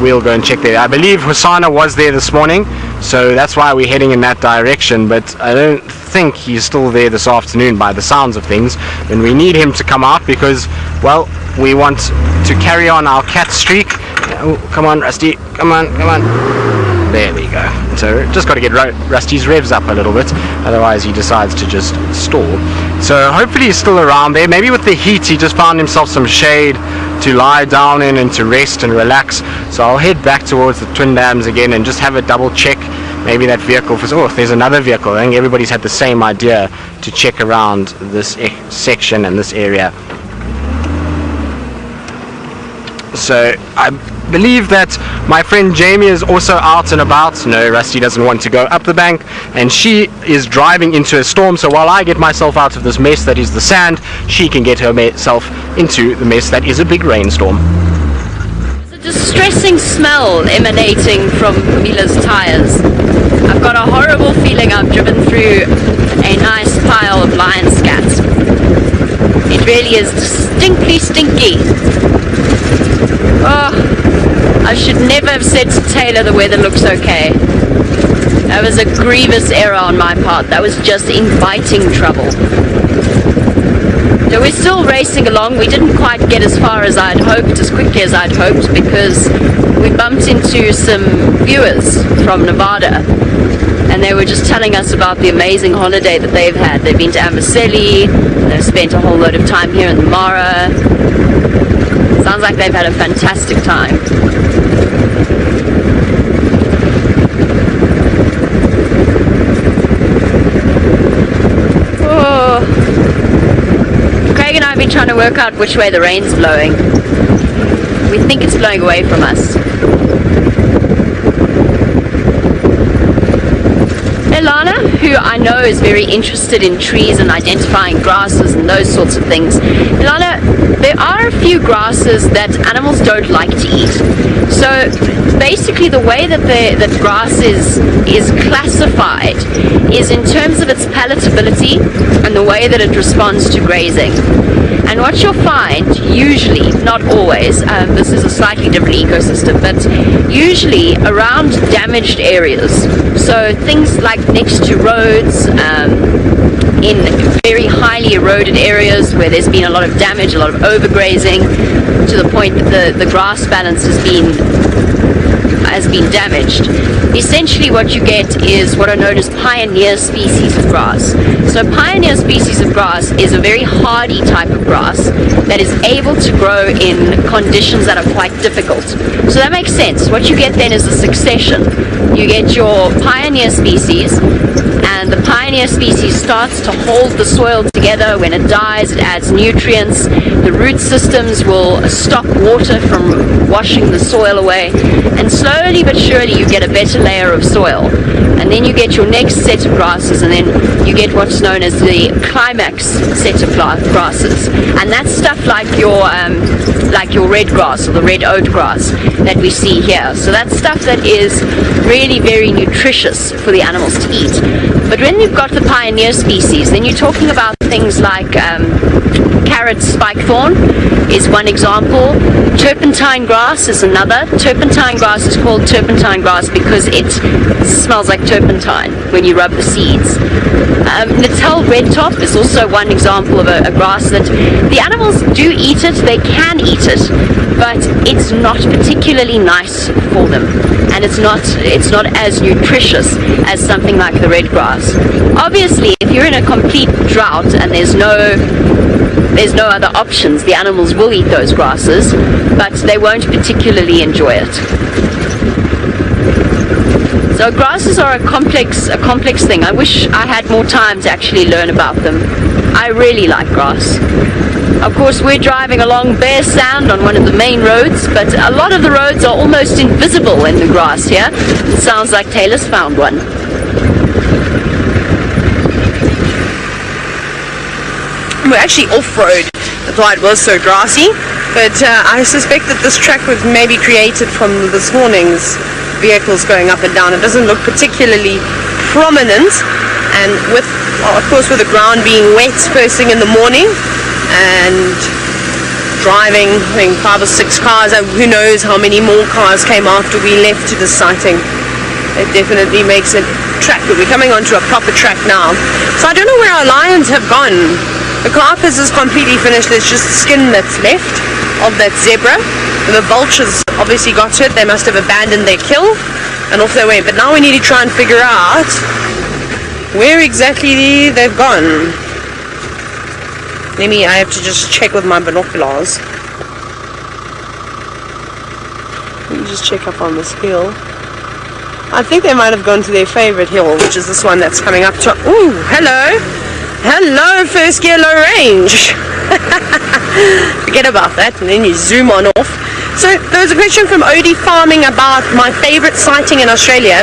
we'll go and check there. I believe Hosanna was there this morning, so that's why we're heading in that direction, but I don't think he's still there this afternoon by the sounds of things, and we need him to come out because, well, we want to carry on our cat streak. Oh, come on, Rusty, come on. There we go. So just got to get Rusty's revs up a little bit, otherwise he decides to just stall. So hopefully he's still around there. Maybe with the heat he just found himself some shade to lie down in and to rest and relax. So I'll head back towards the Twin Dams again and just have a double check. Maybe that vehicle, there's another vehicle. I think everybody's had the same idea to check around this section and this area. So I believe that my friend Jamie is also out and about. No, Rusty doesn't want to go up the bank, and she is driving into a storm. So while I get myself out of this mess that is the sand, she can get herself into the mess that is a big rainstorm. It's a distressing smell emanating from Mila's tires. I've got a horrible feeling I've driven through a nice pile of lion scat. It really is distinctly stinky. Oh, I should never have said to Tayla the weather looks okay. That was a grievous error on my part. That was just inviting trouble. So we're still racing along. We didn't quite get as far as I'd hoped, as quickly as I'd hoped, because we bumped into some viewers from Nevada, and they were just telling us about the amazing holiday that they've had. They've been to Amboseli, they've spent a whole load of time here in the Mara. Sounds like they've had a fantastic time. Oh. Craig and I have been trying to work out which way the rain's blowing. We think it's blowing away from us. Ilana, who I know is very interested in trees and identifying grasses and those sorts of things. Ilana, there are a few grasses that animals don't like to eat. So basically the way that that grass is classified is in terms of its palatability and the way that it responds to grazing. And what you'll find, usually, not always, this is a slightly different ecosystem, but usually around damaged areas, so things like next to roads, in very highly eroded areas where there's been a lot of damage, a lot of overgrazing, to the point that the grass balance has been damaged. Essentially what you get is what are known as pioneer species of grass. So pioneer species of grass is a very hardy type of grass that is able to grow in conditions that are quite difficult. So that makes sense. What you get then is a succession. You get your pioneer species, and the pioneer species starts to hold the soil together. When it dies, it adds nutrients. The root systems will stop water from washing the soil away, and slowly but surely you get a better layer of soil. And then you get your next set of grasses, and then you get what's known as the climax set of grasses. And that's stuff like your red grass or the red oat grass that we see here. So that's stuff that is really very nutritious for the animals to eat. But when you've got the pioneer species, then you're talking about things like carrot spikethorn is one example. Turpentine grass is another. Turpentine grass is called turpentine grass because it smells like turpentine when you rub the seeds. Natal red top is also one example of a grass that the animals do eat it, they can eat it, but it's not particularly nice for them, and it's not as nutritious as something like the red grass. Obviously, if you're in a complete drought and there's no other options, the animals will eat those grasses, but they won't particularly enjoy it. So grasses are a complex thing. I wish I had more time to actually learn about them. I really like grass. Of course, we're driving along bare sand on one of the main roads, but a lot of the roads are almost invisible in the grass here. It sounds like Tayla's found one. We're actually off-road, that's why it was so grassy, but I suspect that this track was maybe created from this morning's vehicles going up and down. It doesn't look particularly prominent, and of course with the ground being wet first thing in the morning and driving, I think 5 or 6 cars, and who knows how many more cars came after we left to the sighting. It definitely makes a track, but we're coming onto a proper track now. So I don't know where our lions have gone. The carcass is completely finished, there's just the skin that's left of that zebra. The vultures obviously got to it, they must have abandoned their kill and off their way. But now we need to try and figure out where exactly they've gone. I have to just check with my binoculars. Let me just check up on this hill. I think they might have gone to their favorite hill, which is this one that's coming up to... Ooh, hello! Hello, first gear low range. Forget about that, and then you zoom on off. So there was a question from Odie Farming about my favorite sighting in Australia.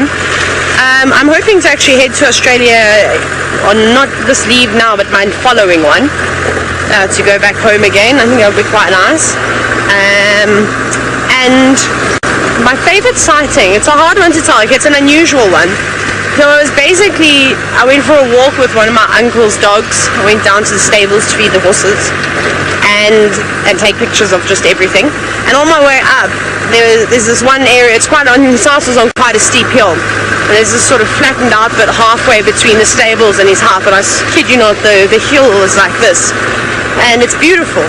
I'm hoping to actually head to Australia on not this leave now, but my following one, to go back home again. I think that would be quite nice. And my favorite sighting, it's a hard one to tell. It's an unusual one. So it was basically, I went for a walk with one of my uncle's dogs. I went down to the stables to feed the horses and take pictures of just everything. And on my way up, there's this one area, his house was on quite a steep hill. And there's this sort of flattened out bit halfway between the stables and his house. But I kid you not, the hill is like this. And it's beautiful.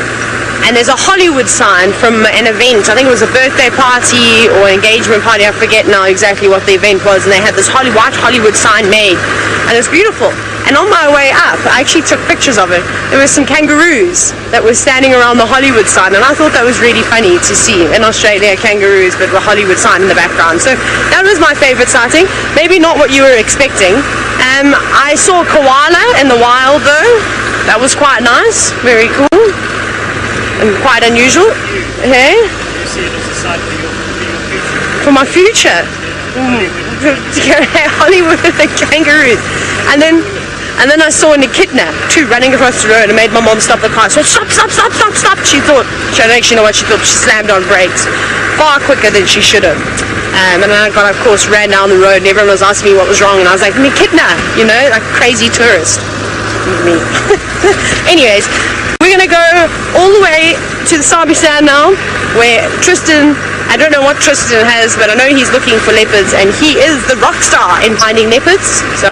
And there's a Hollywood sign from an event. I think it was a birthday party or engagement party. I forget now exactly what the event was. And they had this white Hollywood sign made. And it's beautiful. And on my way up, I actually took pictures of it. There were some kangaroos that were standing around the Hollywood sign. And I thought that was really funny to see in Australia, kangaroos, but with a Hollywood sign in the background. So that was my favorite sighting. Maybe not what you were expecting. I saw a koala in the wild though. That was quite nice. Very cool. And quite unusual. Hey? You see it as a site for your future. For my future? Hollywood with the kangaroos. And then I saw an echidna too running across the road and made my mom stop the car. So stop. She thought, she slammed on brakes far quicker than she should have. And then I of course ran down the road and everyone was asking me what was wrong and I was like, an echidna, like a crazy tourist. Me. Anyways, we're going to go all the way to the Sabi stand now, where Tristan, I don't know what Tristan has, but I know he's looking for leopards, and he is the rock star in finding leopards. So.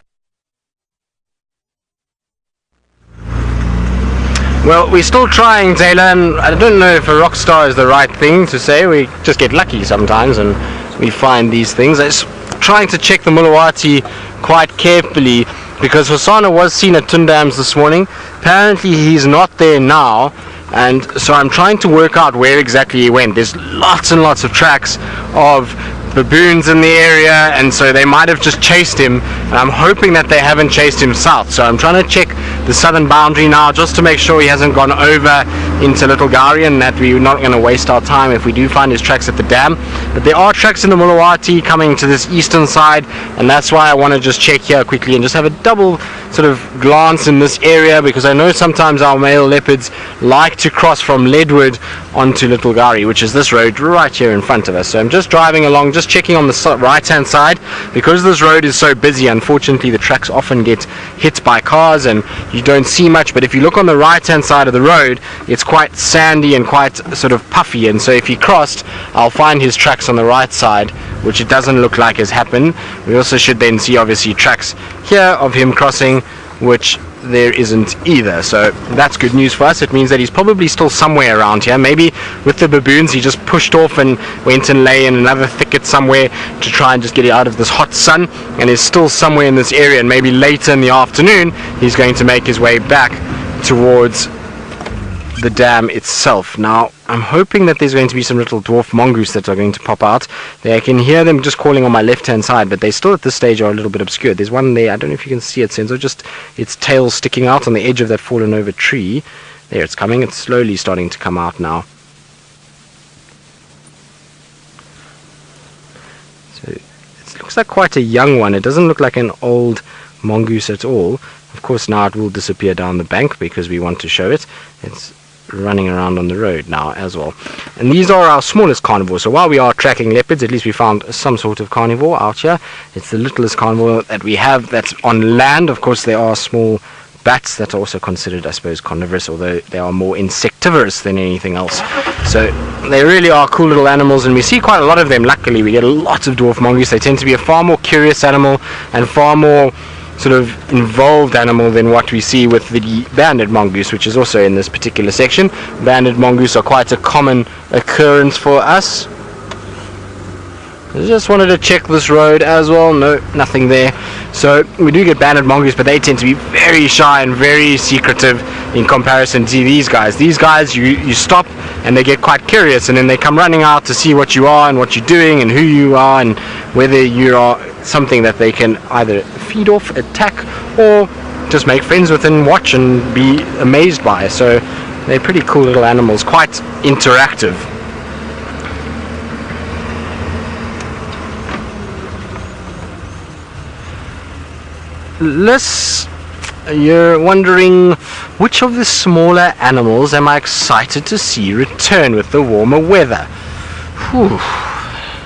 Well, we're still trying, Tayla, and I don't know if a rock star is the right thing to say. We just get lucky sometimes, and we find these things. I'm trying to check the Mulawati quite carefully, because Hosanna was seen at Tundams this morning. Apparently he's not there now, and so I'm trying to work out where exactly he went. There's lots and lots of tracks of baboons in the area, and so they might have just chased him, and I'm hoping that they haven't chased him south. So I'm trying to check the southern boundary now just to make sure he hasn't gone over into Little Gari, and that we're not going to waste our time if we do find his tracks at the dam. But there are tracks in the Mulawati coming to this eastern side, and that's why I want to just check here quickly and just have a double sort of glance in this area, because I know sometimes our male leopards like to cross from Leadwood onto Little Gari, which is this road right here in front of us. So I'm just driving along, just checking on the right hand side. Because this road is so busy, unfortunately the tracks often get hit by cars and you don't see much, but if you look on the right hand side of the road, it's quite sandy and quite sort of puffy, and so if he crossed, I'll find his tracks on the right side, which it doesn't look like has happened. We also should then see obviously tracks here of him crossing, which there isn't either, so that's good news for us. It means that he's probably still somewhere around here. Maybe with the baboons he just pushed off and went and lay in another thicket somewhere to try and just get it out of this hot sun, and is still somewhere in this area, and maybe later in the afternoon he's going to make his way back towards the dam itself. Now I'm hoping that there's going to be some little dwarf mongoose that are going to pop out there. I can hear them just calling on my left hand side, but they still at this stage are a little bit obscured. There's one there, I don't know if you can see it, Senzo, just its tail sticking out on the edge of that fallen over tree. There, it's coming, it's slowly starting to come out now. So it looks like quite a young one. It doesn't look like an old mongoose at all. Of course now it will disappear down the bank because we want to show it. It's running around on the road now as well. And these are our smallest carnivores. So while we are tracking leopards, at least we found some sort of carnivore out here. It's the littlest carnivore that we have that's on land. Of course there are small bats that are also considered, I suppose, carnivorous, although they are more insectivorous than anything else. So they really are cool little animals, and we see quite a lot of them. Luckily we get a lot of dwarf mongoose. They tend to be a far more curious animal and far more sort of involved animal than what we see with the banded mongoose, which is also in this particular section. Banded mongoose are quite a common occurrence for us. I just wanted to check this road as well. No, nothing there. So we do get banded mongoose, but they tend to be very shy and very secretive in comparison to these guys. These guys, you stop and they get quite curious, and then they come running out to see what you are and what you're doing and who you are and whether you are something that they can either feed off, attack, or just make friends with and watch and be amazed by. So they're pretty cool little animals, quite interactive. You're wondering which of the smaller animals am I excited to see return with the warmer weather? Whew.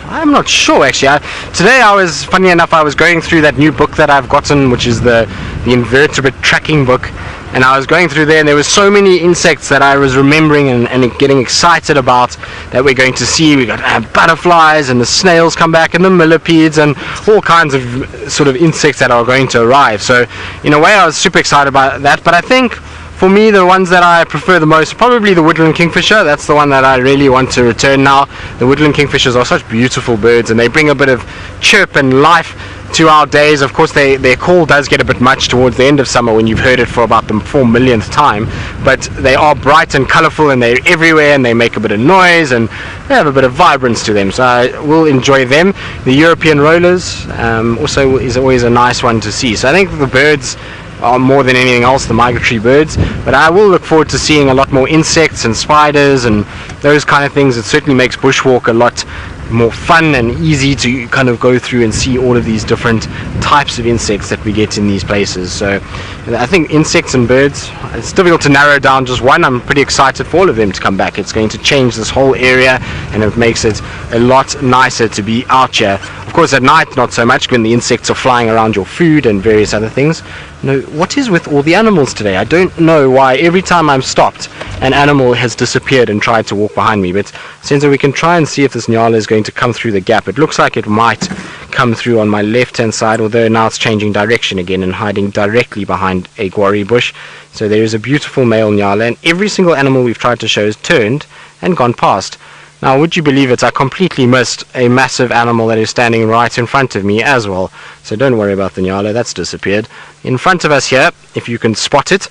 I'm not sure actually. Today I was, funny enough, I was going through that new book that I've gotten, which is the invertebrate tracking book, and I was going through there and there were so many insects that I was remembering and getting excited about that we're going to see. We got butterflies, and the snails come back, and the millipedes, and all kinds of sort of insects that are going to arrive. So in a way I was super excited about that, but I think for me, the ones that I prefer the most, probably the woodland kingfisher. That's the one that I really want to return now. The woodland kingfishers are such beautiful birds, and they bring a bit of chirp and life to our days. Of course, their call does get a bit much towards the end of summer when you've heard it for about the 4 millionth time, but they are bright and colourful, and they're everywhere, and they make a bit of noise, and they have a bit of vibrance to them, so I will enjoy them. The European rollers also is always a nice one to see. So I think the birds are more than anything else the migratory birds, but I will look forward to seeing a lot more insects and spiders and those kind of things. It certainly makes bushwalk a lot more fun and easy to kind of go through and see all of these different types of insects that we get in these places. So I think insects and birds, it's difficult to narrow down just one. I'm pretty excited for all of them to come back. It's going to change this whole area, and it makes it a lot nicer to be out here. Of course at night not so much, when the insects are flying around your food and various other things. No, what is with all the animals today? I don't know why every time I'm stopped an animal has disappeared and tried to walk behind me. But Senzo, we can try and see if this nyala is going to come through the gap. It looks like it might come through on my left hand side, although now it's changing direction again and hiding directly behind a guarri bush. So there is a beautiful male nyala, and every single animal we've tried to show has turned and gone past. Now, would you believe it, I completely missed a massive animal that is standing right in front of me as well. So don't worry about the nyala, that's disappeared. In front of us here, if you can spot it,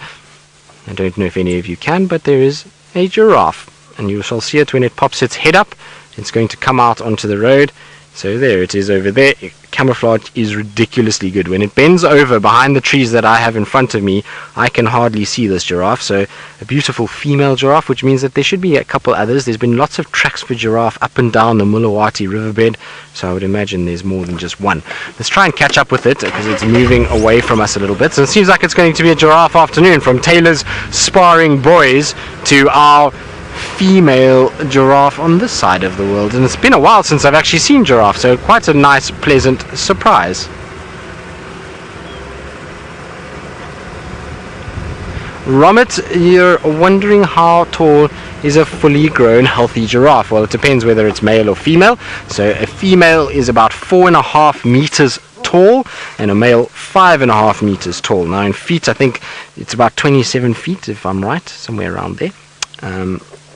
I don't know if any of you can, but there is a giraffe. And you shall see it when it pops its head up. It's going to come out onto the road. So there it is over there. Camouflage is ridiculously good. When it bends over behind the trees that I have in front of me, I can hardly see this giraffe. So a beautiful female giraffe, which means that there should be a couple others. There's been lots of tracks for giraffe up and down the Mulawati riverbed, so I would imagine there's more than just one. Let's try and catch up with it because it's moving away from us a little bit. So it seems like it's going to be a giraffe afternoon, from Tayla's sparring boys to our female giraffe on this side of the world. And it's been a while since I've actually seen giraffe, so quite a nice, pleasant surprise. Romit, you're wondering how tall is a fully grown healthy giraffe? Well, it depends whether it's male or female. So a female is about 4.5 meters tall and a male 5.5 meters tall. Now in feet, I think it's about 27 feet if I'm right, somewhere around there.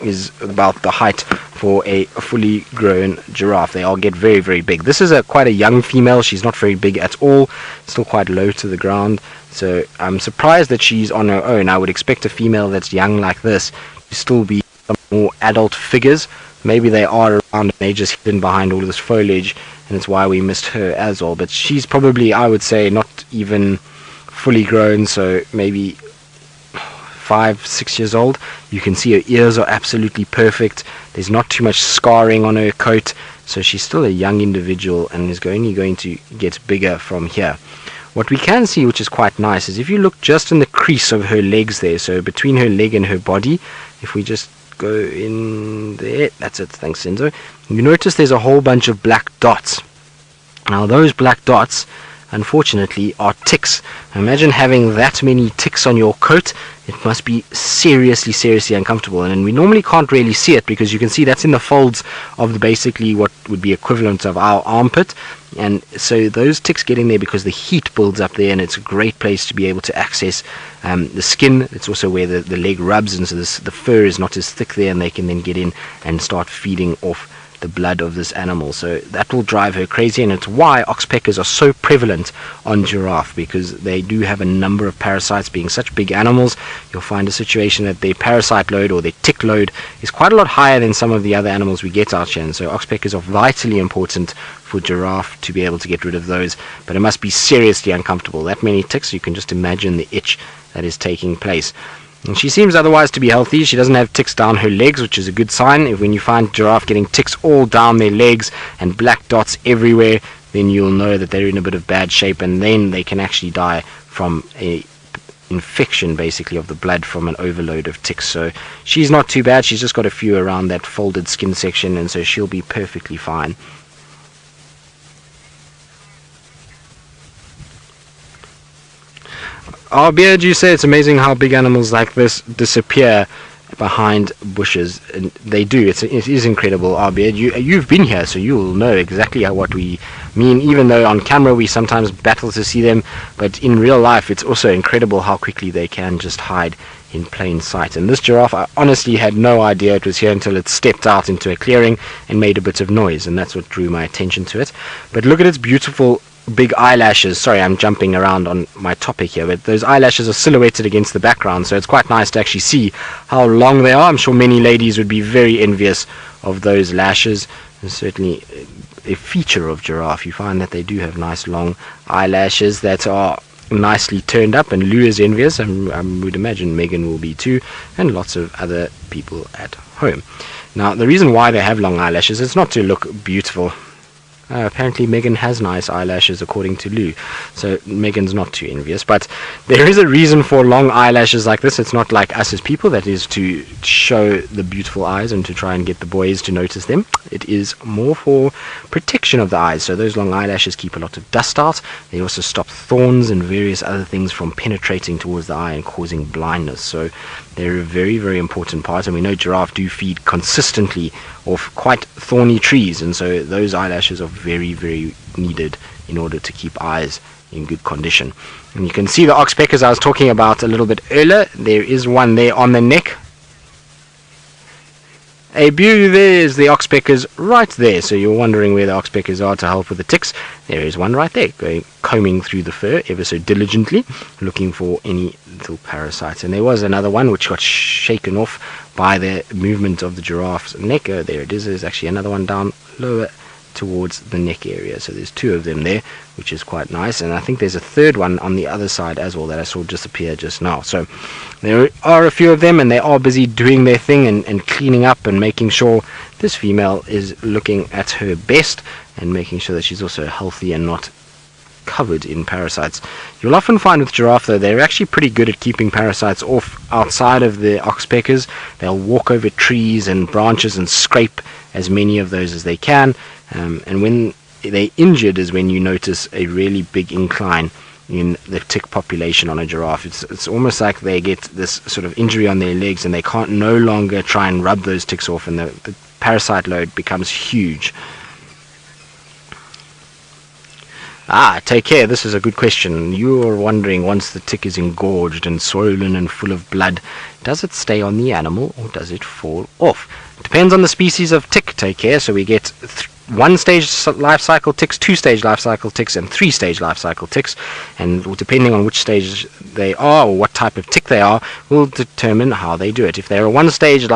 Is about the height for a fully grown giraffe. They all get very, very big. This is quite a young female. She's not very big at all, still quite low to the ground, so I'm surprised that she's on her own. I would expect a female that's young like this to still be some more adult figures. Maybe they are around and they're just hidden behind all this foliage, and it's why we missed her as well. But she's probably, I would say, not even fully grown, so maybe 5-6 years old. You can see her ears are absolutely perfect. There's not too much scarring on her coat, so she's still a young individual and is only going to get bigger from here. What we can see, which is quite nice, is if you look just in the crease of her legs there, so between her leg and her body, if we just go in there, that's it, thanks Senzo, you notice there's a whole bunch of black dots. Now those black dots, unfortunately, are ticks. Imagine having that many ticks on your coat. It must be seriously uncomfortable, and we normally can't really see it because you can see that's in the folds of basically what would be equivalent of our armpit, and so those ticks get in there because the heat builds up there, and it's a great place to be able to access the skin. It's also where the leg rubs, and so the fur is not as thick there, and they can then get in and start feeding off the blood of this animal. So that will drive her crazy, and it's why oxpeckers are so prevalent on giraffe, because they do have a number of parasites. Being such big animals, you'll find a situation that their parasite load or their tick load is quite a lot higher than some of the other animals we get out here, and so oxpeckers are vitally important for giraffe to be able to get rid of those. But it must be seriously uncomfortable. That many ticks, you can just imagine the itch that is taking place. And she seems otherwise to be healthy. She doesn't have ticks down her legs, which is a good sign. When you find giraffe getting ticks all down their legs and black dots everywhere, then you'll know that they're in a bit of bad shape, and then they can actually die from a infection basically of the blood from an overload of ticks. So she's not too bad. She's just got a few around that folded skin section, and so she'll be perfectly fine. Our beard, you say it's amazing how big animals like this disappear behind bushes, and they do. It is incredible. Our beard, you've been here, so you'll know exactly what we mean. Even though on camera we sometimes battle to see them, but in real life it's also incredible how quickly they can just hide in plain sight. And this giraffe, I honestly had no idea it was here until it stepped out into a clearing and made a bit of noise, and that's what drew my attention to it. But look at its beautiful big eyelashes. Sorry, I'm jumping around on my topic here, but those eyelashes are silhouetted against the background, so it's quite nice to actually see how long they are. I'm sure many ladies would be very envious of those lashes, and certainly a feature of giraffe. You find that they do have nice long eyelashes that are nicely turned up, and Lou is envious, and I would imagine Megan will be too, and lots of other people at home. Now, the reason why they have long eyelashes is not to look beautiful. Apparently Megan has nice eyelashes according to Lou, so Megan's not too envious, but there is a reason for long eyelashes like this. It's not like us as people, that is to show the beautiful eyes and to try and get the boys to notice them. It is more for protection of the eyes, so those long eyelashes keep a lot of dust out. They also stop thorns and various other things from penetrating towards the eye and causing blindness, so they're a very, very important part. And we know giraffe do feed consistently off quite thorny trees, and so those eyelashes are very, very needed in order to keep eyes in good condition. And you can see the oxpeckers I was talking about a little bit earlier. There is one there on the neck. A beauty, there is the oxpeckers right there. So you're wondering where the oxpeckers are to help with the ticks. There is one right there, combing through the fur ever so diligently, looking for any little parasites. And there was another one which got shaken off by the movement of the giraffe's neck. There it is. There's actually another one down lower towards the neck area. So there's 2 of them there, which is quite nice, and I think there's a third one on the other side as well that I saw disappear just now. So there are a few of them, and they are busy doing their thing and cleaning up and making sure this female is looking at her best and making sure that she's also healthy and not covered in parasites. You'll often find with giraffe, though, they're actually pretty good at keeping parasites off outside of the oxpeckers. They'll walk over trees and branches and scrape as many of those as they can, and when they're injured is when you notice a really big incline in the tick population on a giraffe. It's almost like they get this sort of injury on their legs and they can't no longer try and rub those ticks off, and the parasite load becomes huge. Take care. This is a good question. You are wondering, once the tick is engorged and swollen and full of blood, does it stay on the animal or does it fall off? It depends on the species of tick. Take care. So we get 1-stage life cycle ticks, 2-stage life cycle ticks, and 3-stage life cycle ticks, and depending on which stage they are or what type of tick they are will determine how they do it. If they're a 1-stage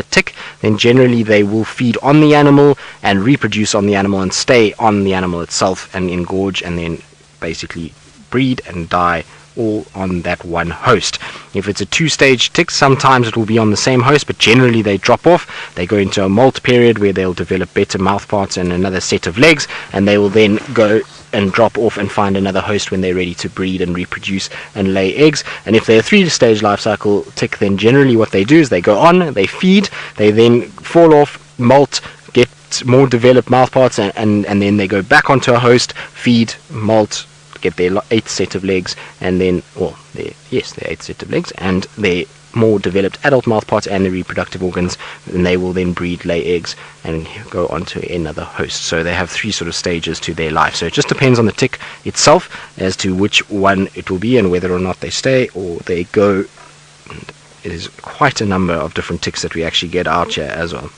tick, then generally they will feed on the animal and reproduce on the animal and stay on the animal itself and engorge and then basically breed and die all on that one host. If it's a 2-stage tick, sometimes it will be on the same host, but generally they drop off. They go into a molt period where they'll develop better mouth parts and another set of legs, and they will then go and drop off and find another host when they're ready to breed and reproduce and lay eggs. And if they're a 3-stage life cycle tick, then generally what they do is they go on, they feed, they then fall off, molt, get more developed mouth parts, and then they go back onto a host, feed, molt, get their 8th set of legs, and then, well, their 8th set of legs, and their more developed adult mouth parts and the reproductive organs, and they will then breed, lay eggs, and go on to another host. So they have 3 sort of stages to their life. So it just depends on the tick itself as to which one it will be and whether or not they stay or they go. And it is quite a number of different ticks that we actually get out here as well.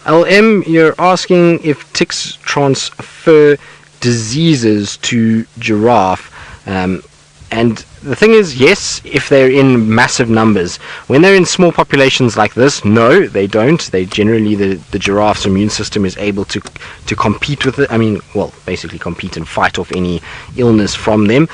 LM, you're asking if ticks transfer diseases to giraffe. And the thing is, yes, if they're in massive numbers. When they're in small populations like this, no, they don't. They generally, the giraffe's immune system is able to compete with it. I mean, well, basically compete and fight off any illness from them.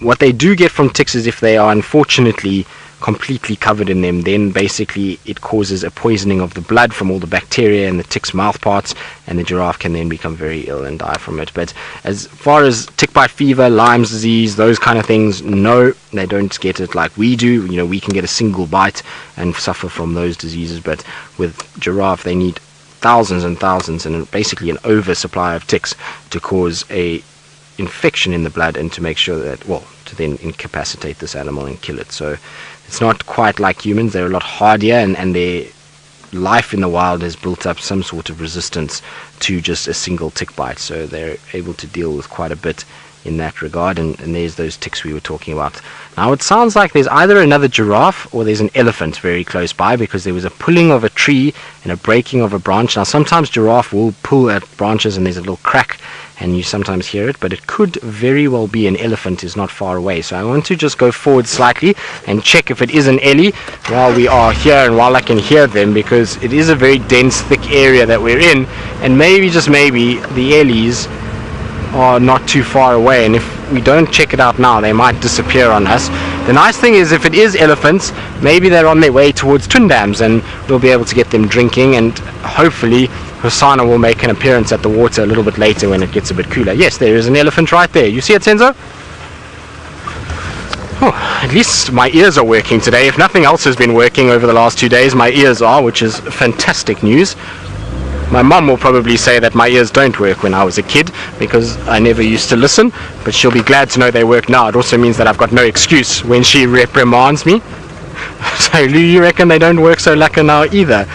What they do get from ticks is if they are unfortunately completely covered in them, then basically it causes a poisoning of the blood from all the bacteria in the tick's mouth parts, and the giraffe can then become very ill and die from it. But as far as tick bite fever, Lyme's disease, those kind of things, no, they don't get it like we do. You know, we can get a single bite and suffer from those diseases, but with giraffe they need thousands and thousands and basically an oversupply of ticks to cause a infection in the blood and to make sure that, well, to then incapacitate this animal and kill it. So it's not quite like humans. They're a lot hardier, and their life in the wild has built up some sort of resistance to just a single tick bite, so they're able to deal with quite a bit in that regard. And there's those ticks we were talking about. Now it sounds like there's either another giraffe or there's an elephant very close by, because there was a pulling of a tree and a breaking of a branch. Now sometimes giraffe will pull at branches and there's a little crack and you sometimes hear it, but it could very well be an elephant is not far away. So I want to just go forward slightly and check if it is an Ellie while we are here and while I can hear them, because it is a very dense, thick area that we're in, and maybe, just maybe, the Ellies are not too far away, and if we don't check it out now they might disappear on us. The nice thing is, if it is elephants, maybe they're on their way towards twin dams and we'll be able to get them drinking, and hopefully Hosanna will make an appearance at the water a little bit later when it gets a bit cooler. Yes, there is an elephant right there. You see it, Senzo? Oh, at least my ears are working today. If nothing else has been working over the last 2 days, my ears are, which is fantastic news. My mum will probably say that my ears don't work when I was a kid because I never used to listen, but she'll be glad to know they work now. It also means that I've got no excuse when she reprimands me. So Lou, you reckon they don't work so lekker now either?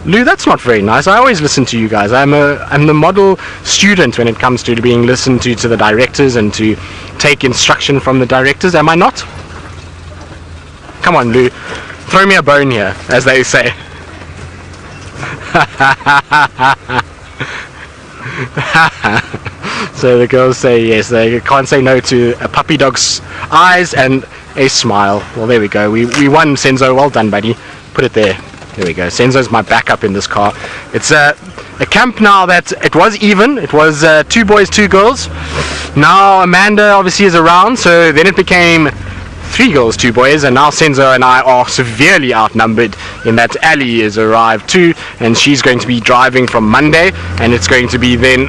Lou, that's not very nice. I always listen to you guys. I'm the model student when it comes to being listened to the directors and to take instruction from the directors. Am I not? Come on, Lou. Throw me a bone here, as they say. So the girls say yes, they can't say no to a puppy dog's eyes and a smile. Well, there we go. We won, Senzo. Well done, buddy. Put it there. There we go. Senzo's my backup in this car. It's a camp now that it was even. It was 2 boys, 2 girls. Now Amanda obviously is around, so then it became 3 girls, 2 boys, and now Senzo and I are severely outnumbered in that Ellie has arrived too, and she's going to be driving from Monday, and it's going to be then,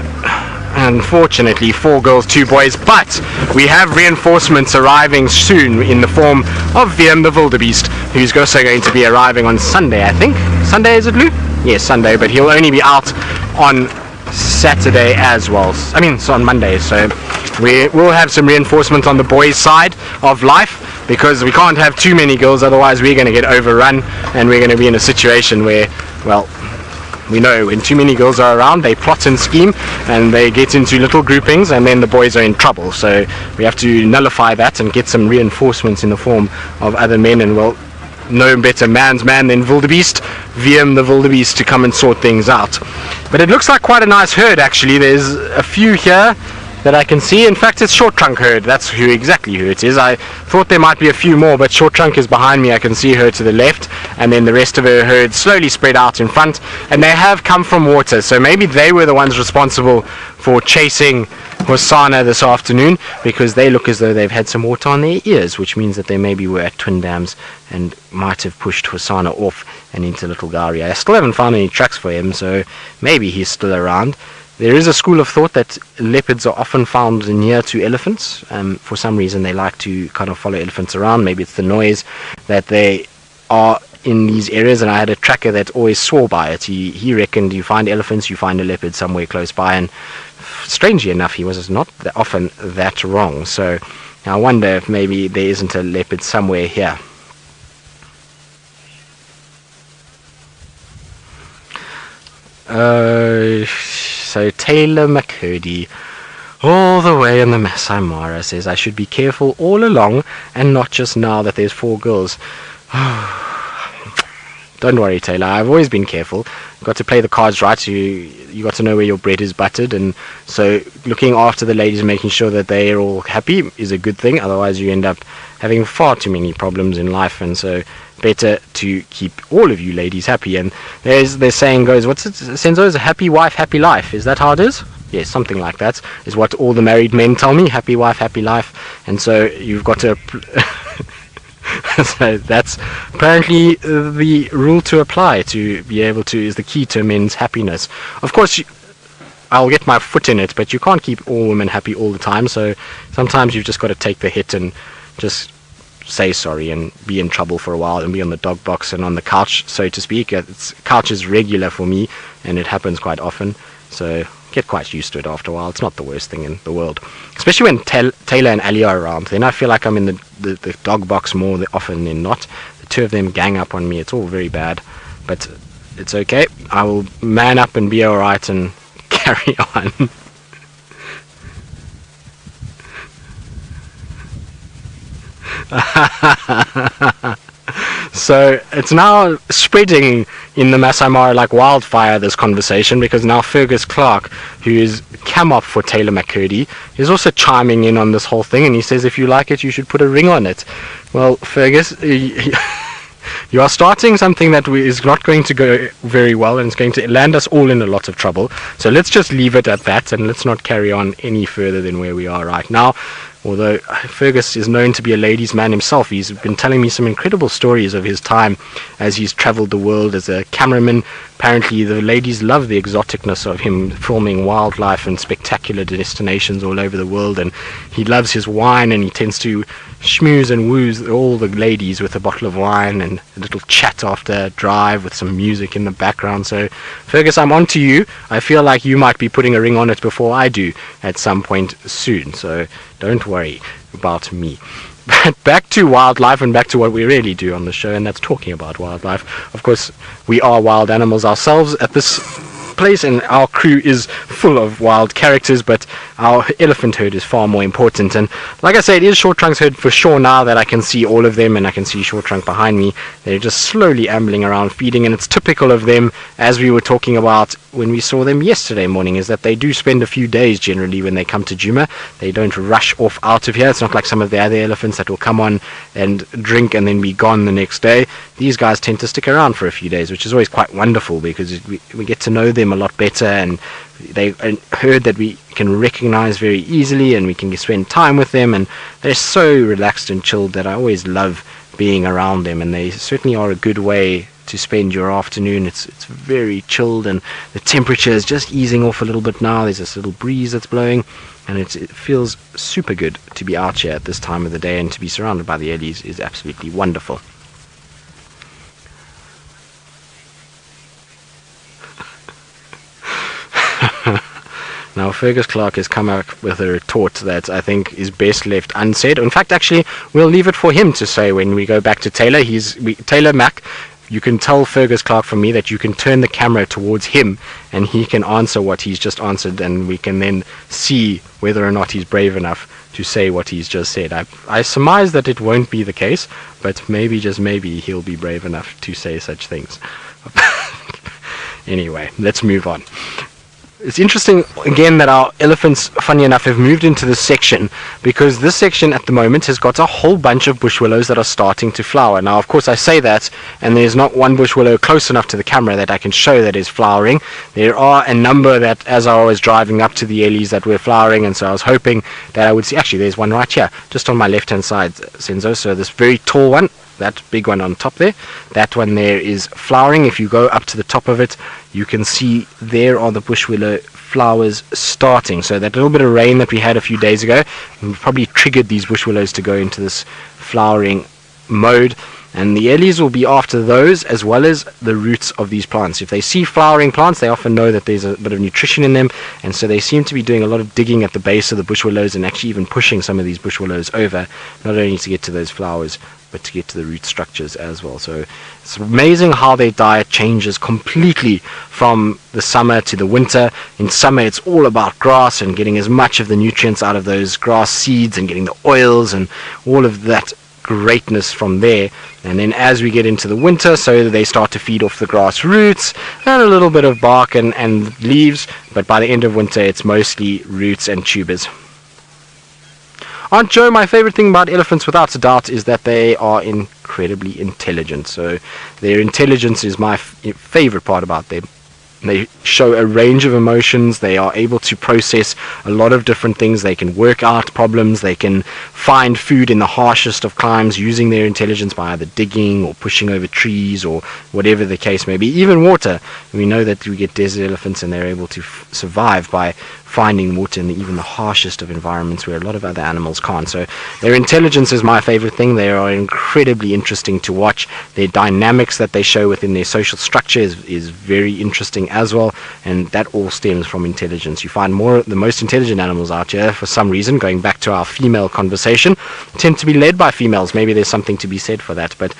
unfortunately, 4 girls, 2 boys, but we have reinforcements arriving soon in the form of Wiem the Wildebeest, who's also going to be arriving on Sunday, I think. Sunday, is it, Lou? Yes, Sunday, but he'll only be out on Saturday as well. I mean, so on Monday, so we will have some reinforcements on the boys' side of life, because we can't have too many girls, otherwise we're going to get overrun, and we're going to be in a situation where, well, we know when too many girls are around, they plot and scheme, and they get into little groupings, and then the boys are in trouble. So we have to nullify that and get some reinforcements in the form of other men, and well, no better man's man than Wildebeest, Wiem the Wildebeest, to come and sort things out. But it looks like quite a nice herd, actually. There's a few here that I can see. In fact, it's Short Trunk herd. That's exactly who it is. I thought there might be a few more, but Short Trunk is behind me. I can see her to the left, and then the rest of her herd slowly spread out in front, and they have come from water, so maybe they were the ones responsible for chasing Hosanna this afternoon, because they look as though they've had some water on their ears, which means that they maybe were at Twin Dams and might have pushed Hosanna off and into Little Gari. I still haven't found any tracks for him, so maybe he's still around. There is a school of thought that leopards are often found near to elephants. For some reason they like to kind of follow elephants around. Maybe it's the noise that they are in these areas, and I had a tracker that always swore by it. He reckoned you find elephants, you find a leopard somewhere close by, and strangely enough he was not often that wrong. So I wonder if maybe there isn't a leopard somewhere here. So Tayla McCurdy, all the way in the Masai Mara, says I should be careful all along and not just now that there's 4 girls. Don't worry, Tayla, I've always been careful. You've got to play the cards right. You got to know where your bread is buttered, and so looking after the ladies and making sure that they're all happy is a good thing. Otherwise you end up having far too many problems in life, and so better to keep all of you ladies happy. And their saying goes, what's it, Senzo, is a happy wife, happy life. Is that how it is? Yes, something like that is what all the married men tell me. Happy wife, happy life. And so you've got to so that's apparently the rule to apply, to be able to, is the key to men's happiness. Of course, I'll get my foot in it, but you can't keep all women happy all the time, so sometimes you've just got to take the hit and just say sorry and be in trouble for a while and be on the dog box and on the couch, so to speak. Couch is regular for me, and it happens quite often, so get quite used to it after a while. It's not the worst thing in the world, especially when Tayla and Ellies are around. Then I feel like I'm in the dog box more often than not. The 2 of them gang up on me. It's all very bad, but it's okay. I will man up and be alright and carry on. So it's now spreading in the Masai Mara like wildfire, this conversation, because now Fergus Clark, who is cam op for Tayla McCurdy, is also chiming in on this whole thing, and he says if you like it you should put a ring on it. Well, Fergus, you are starting something that is not going to go very well, and it's going to land us all in a lot of trouble. So let's just leave it at that, and let's not carry on any further than where we are right now. Although Fergus is known to be a ladies' man himself, he's been telling me some incredible stories of his time as he's travelled the world as a cameraman. Apparently the ladies love the exoticness of him filming wildlife and spectacular destinations all over the world, and he loves his wine, and he tends to schmooze and woos all the ladies with a bottle of wine and a little chat after a drive with some music in the background. So Fergus, I'm on to you. I feel like you might be putting a ring on it before I do at some point soon, so don't worry about me. But back to wildlife and back to what we really do on the show, and that's talking about wildlife. Of course, we are wild animals ourselves at this place, and our crew is full of wild characters, but our elephant herd is far more important. And like I say, it is Short Trunk's herd for sure now that I can see all of them, and I can see Short Trunk behind me. They're just slowly ambling around feeding, and it's typical of them, as we were talking about when we saw them yesterday morning, is that they do spend a few days generally when they come to Djuma. They don't rush off out of here. It's not like some of the other elephants that will come on and drink and then be gone the next day. These guys tend to stick around for a few days, which is always quite wonderful because we get to know them a lot better, and they a herd that we can recognize very easily, and we can spend time with them, and they're so relaxed and chilled that I always love being around them, and they certainly are a good way to spend your afternoon. It's very chilled, and the temperature is just easing off a little bit now. There's this little breeze that's blowing, and it feels super good to be out here at this time of the day, and to be surrounded by the Ellies is absolutely wonderful. Now, Fergus Clark has come up with a retort that I think is best left unsaid. In fact, actually, we'll leave it for him to say when we go back to Tayla. Tayla Mac, you can tell Fergus Clark from me that you can turn the camera towards him, and he can answer what he's just answered, and we can then see whether or not he's brave enough to say what he's just said. I surmise that it won't be the case, but maybe, just maybe, he'll be brave enough to say such things. Anyway, let's move on. It's interesting, again, that our elephants, funny enough, have moved into this section, because this section at the moment has got a whole bunch of bush willows that are starting to flower. Now, of course, I say that, and there's not one bush willow close enough to the camera that I can show that is flowering. There are a number that, as I was driving up to the Ellies, that were flowering, and so I was hoping that I would see. Actually, there's one right here, just on my left-hand side, Senzo. So this very tall one, that big one on top there, that one there is flowering. If you go up to the top of it, you can see there are the bush willow flowers starting. So that little bit of rain that we had a few days ago probably triggered these bush willows to go into this flowering mode, and the Ellies will be after those as well as the roots of these plants. If they see flowering plants, they often know that there's a bit of nutrition in them, and so they seem to be doing a lot of digging at the base of the bush willows, and actually even pushing some of these bush willows over, not only to get to those flowers but to get to the root structures as well. So it's amazing how their diet changes completely from the summer to the winter. In summer, it's all about grass and getting as much of the nutrients out of those grass seeds and getting the oils and all of that greatness from there. And then as we get into the winter, so they start to feed off the grass roots and a little bit of bark and leaves, but by the end of winter, it's mostly roots and tubers. Aunt Joe, my favorite thing about elephants, without a doubt, is that they are incredibly intelligent. So their intelligence is my favorite part about them. They show a range of emotions. They are able to process a lot of different things. They can work out problems. They can find food in the harshest of climes using their intelligence by either digging or pushing over trees or whatever the case may be. Even water. We know that we get desert elephants and they're able to survive by finding water in even the harshest of environments where a lot of other animals can't. So their intelligence is my favorite thing. They are incredibly interesting to watch. Their dynamics that they show within their social structure is very interesting as well, and that all stems from intelligence. You find the most intelligent animals out here, for some reason, going back to our female conversation, tend to be led by females. Maybe there's something to be said for that, but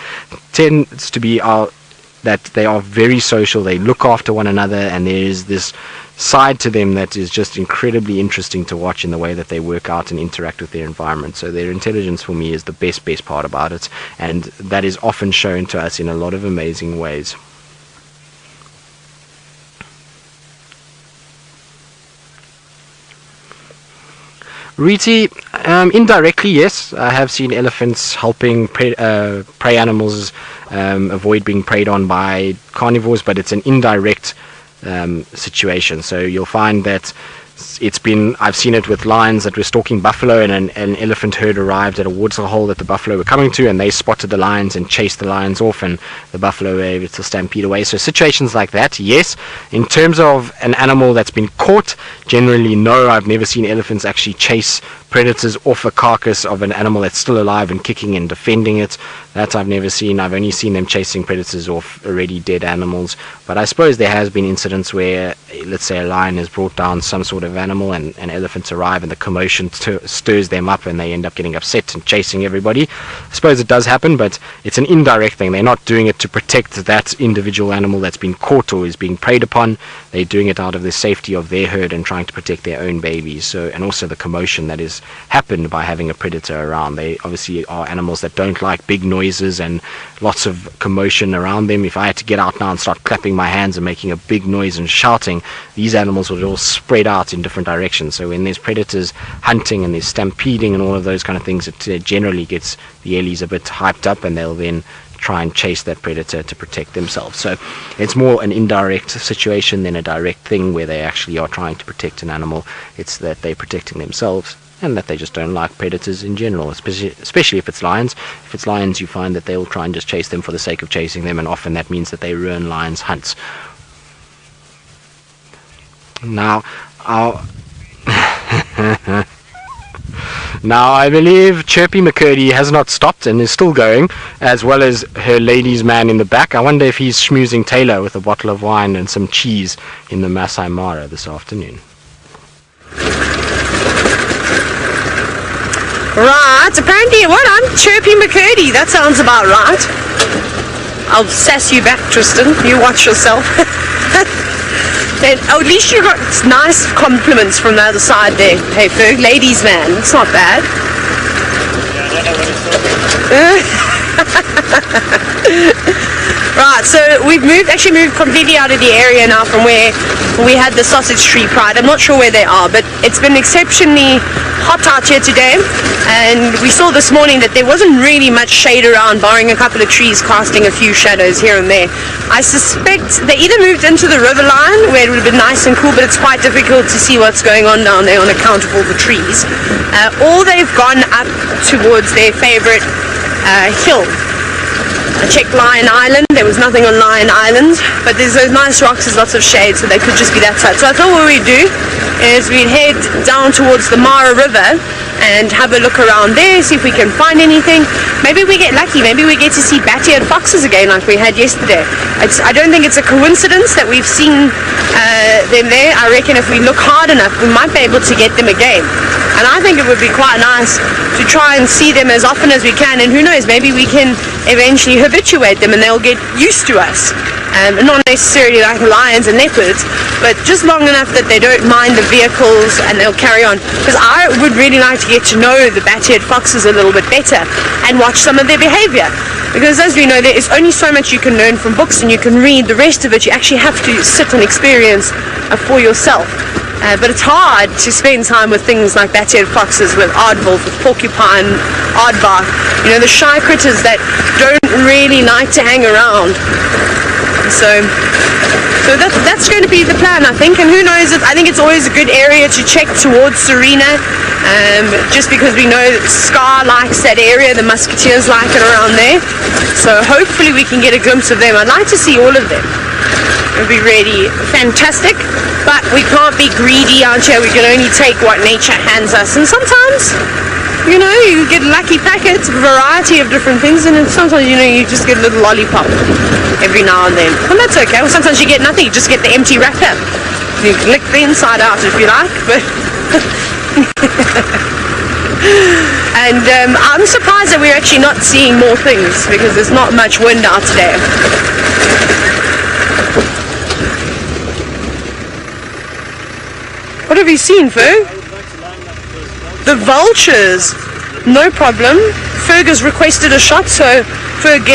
tends to be that they are very social. They look after one another, and there is this side to them that is just incredibly interesting to watch in the way that they work out and interact with their environment. So their intelligence for me is the best part about it, and that is often shown to us in a lot of amazing ways. Riti, indirectly, yes. I have seen elephants helping prey animals avoid being preyed on by carnivores, but it's an indirect situation. So you'll find that I've seen it with lions that were stalking buffalo, and an elephant herd arrived at a water hole that the buffalo were coming to, and they spotted the lions and chased the lions off, and the buffalo were able to stampede away. So situations like that, yes. In terms of an animal that's been caught, generally no. I've never seen elephants actually chase predators off a carcass of an animal that's still alive and kicking and defending it. That I've never seen. I've only seen them chasing predators off already dead animals. But I suppose there has been incidents where, let's say, a lion has brought down some sort of animal and elephants arrive and the commotion stirs them up and they end up getting upset and chasing everybody. I suppose it does happen, but it's an indirect thing. They're not doing it to protect that individual animal that's been caught or is being preyed upon. They're doing it out of the safety of their herd and trying to protect their own babies. So, and also the commotion that is happened by having a predator around. They obviously are animals that don't like big noises and lots of commotion around them. If I had to get out now and start clapping my hands and making a big noise and shouting, these animals would all spread out in different directions. So when there's predators hunting and there's stampeding and all of those kind of things, it generally gets the Ellies a bit hyped up and they'll then try and chase that predator to protect themselves. So it's more an indirect situation than a direct thing where they actually are trying to protect an animal. It's that they're protecting themselves and that they just don't like predators in general, especially if it's lions. If it's lions, you find that they will try and just chase them for the sake of chasing them, and often that means that they ruin lions' hunts. Now, Now I believe Chirpy McCurdy has not stopped and is still going, as well as her ladies' man in the back. I wonder if he's schmoozing Tayla with a bottle of wine and some cheese in the Masai Mara this afternoon. Right, apparently, what? I'm Chirpy McCurdy. That sounds about right. I'll sass you back, Tristan. You watch yourself. And, oh, at least you got nice compliments from the other side there. Hey, Ferg, ladies' man. It's not bad. Yeah, I don't know what it's called. Right, so we've actually moved completely out of the area now from where we had the sausage tree pride. I'm not sure where they are, but it's been exceptionally hot out here today, and we saw this morning that there wasn't really much shade around, barring a couple of trees casting a few shadows here and there. I suspect they either moved into the river line where it would have been nice and cool, but it's quite difficult to see what's going on down there on account of all the trees, or they've gone up towards their favorite hill. I checked Lion Island, there was nothing on Lion Island, but there's those nice rocks, there's lots of shade, so they could just be that side. So I thought what we'd do is we'd head down towards the Mara River and have a look around there, see if we can find anything. Maybe we get lucky, maybe we get to see bat-eared foxes again like we had yesterday. I don't think it's a coincidence that we've seen them there. I reckon if we look hard enough, we might be able to get them again. And I think it would be quite nice to try and see them as often as we can, and who knows, maybe we can eventually habituate them and they'll get used to us. Not necessarily like lions and leopards, but just long enough that they don't mind the vehicles and they'll carry on. Because I would really like to get to know the bat-eared foxes a little bit better and watch some of their behavior. Because as we know, there is only so much you can learn from books and you can read. The rest of it you actually have to sit and experience for yourself. But it's hard to spend time with things like bat-eared foxes, with aardwolf, with porcupine, aardvark, you know, the shy critters that don't really like to hang around. So that's going to be the plan, I think. And who knows, I think it's always a good area to check towards Serena, just because we know that Scar likes that area, the Musketeers like it around there. So hopefully we can get a glimpse of them. I'd like to see all of them. It would be really fantastic, but we can't be greedy out here. We can only take what nature hands us, and sometimes, you know, you get lucky packets, a variety of different things, and then sometimes, you know, you just get a little lollipop every now and then, and that's okay. Well, sometimes you get nothing, you just get the empty wrapper. You can lick the inside out if you like, but and I'm surprised that we're actually not seeing more things, because there's not much wind out today. What have you seen, Ferg? The vultures. No problem. Ferg has requested a shot, so Ferg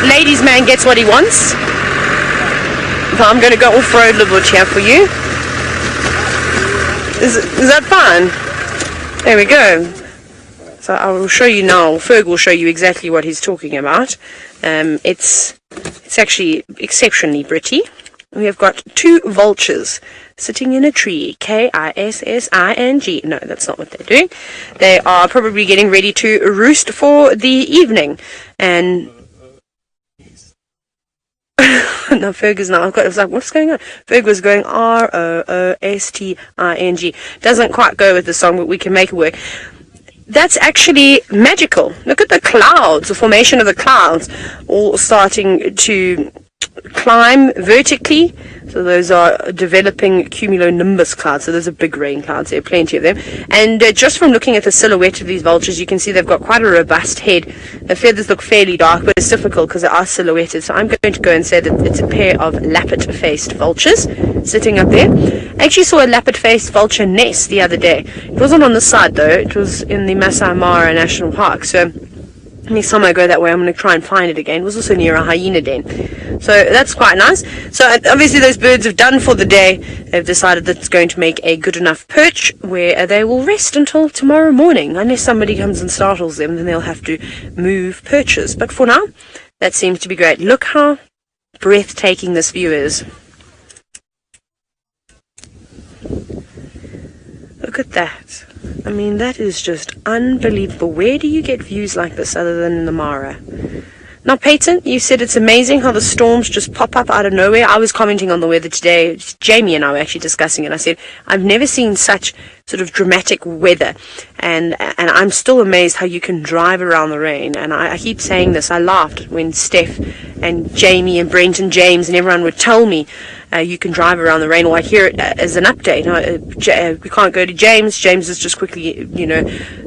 ladies' man gets what he wants. I'm going to go off-road a little bit here for you. Is that fine? There we go. So I will show you now. Ferg will show you exactly what he's talking about. It's actually exceptionally pretty. We have got two vultures sitting in a tree. Kissing. No, that's not what they're doing. They are probably getting ready to roost for the evening. And no, Ferg is not. I was like, what's going on? Ferg was going roosting. Doesn't quite go with the song, but we can make it work. that's actually magical. Look at the clouds, the formation of the clouds, all starting to climb vertically. So those are developing cumulonimbus clouds. So those are big rain clouds. There are plenty of them. And just from looking at the silhouette of these vultures, you can see they've got quite a robust head. The feathers look fairly dark, but it's difficult because they are silhouetted. So I'm going to go and say that it's a pair of lappet-faced vultures sitting up there. I actually saw a lappet-faced vulture nest the other day. It wasn't on the side though. It was in the Masai Mara National Park. So next time I go that way, I'm going to try and find it again. It was also near a hyena den. So that's quite nice. So obviously those birds have done for the day. They've decided that it's going to make a good enough perch where they will rest until tomorrow morning. Unless somebody comes and startles them, then they'll have to move perches. But for now, that seems to be great. Look how breathtaking this view is. Look at that. I mean, that is just unbelievable. Where do you get views like this other than in the Mara? Now, Peyton, you said it's amazing how the storms just pop up out of nowhere. I was commenting on the weather today. Jamie and I were actually discussing it. I said, I've never seen such sort of dramatic weather. And I'm still amazed how you can drive around the rain. And I keep saying this. I laughed when Steph and Jamie and Brent and James and everyone would tell me, you can drive around the rain, or I hear it as an update. We can't go to James. James is just quickly,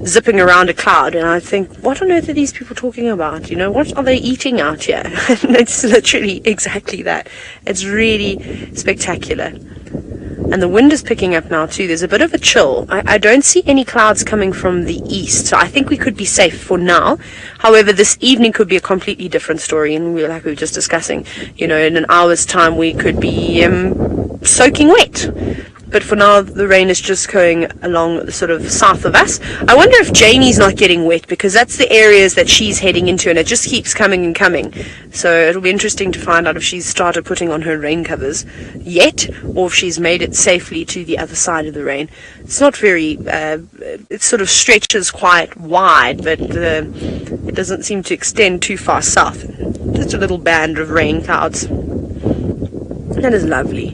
zipping around a cloud. And I think, what on earth are these people talking about? What are they eating out here? And it's literally exactly that. It's really spectacular. And the wind is picking up now too. There's a bit of a chill. I don't see any clouds coming from the east, so I think we could be safe for now. However, this evening could be a completely different story, and like we were just discussing, in an hour's time we could be soaking wet. But for now, the rain is just going along the sort of south of us. I wonder if Jamie's not getting wet, because that's the areas that she's heading into, and it just keeps coming and coming. So it'll be interesting to find out if she's started putting on her rain covers yet, or if she's made it safely to the other side of the rain. It's not very, it sort of stretches quite wide, but it doesn't seem to extend too far south. Just a little band of rain clouds. That is lovely.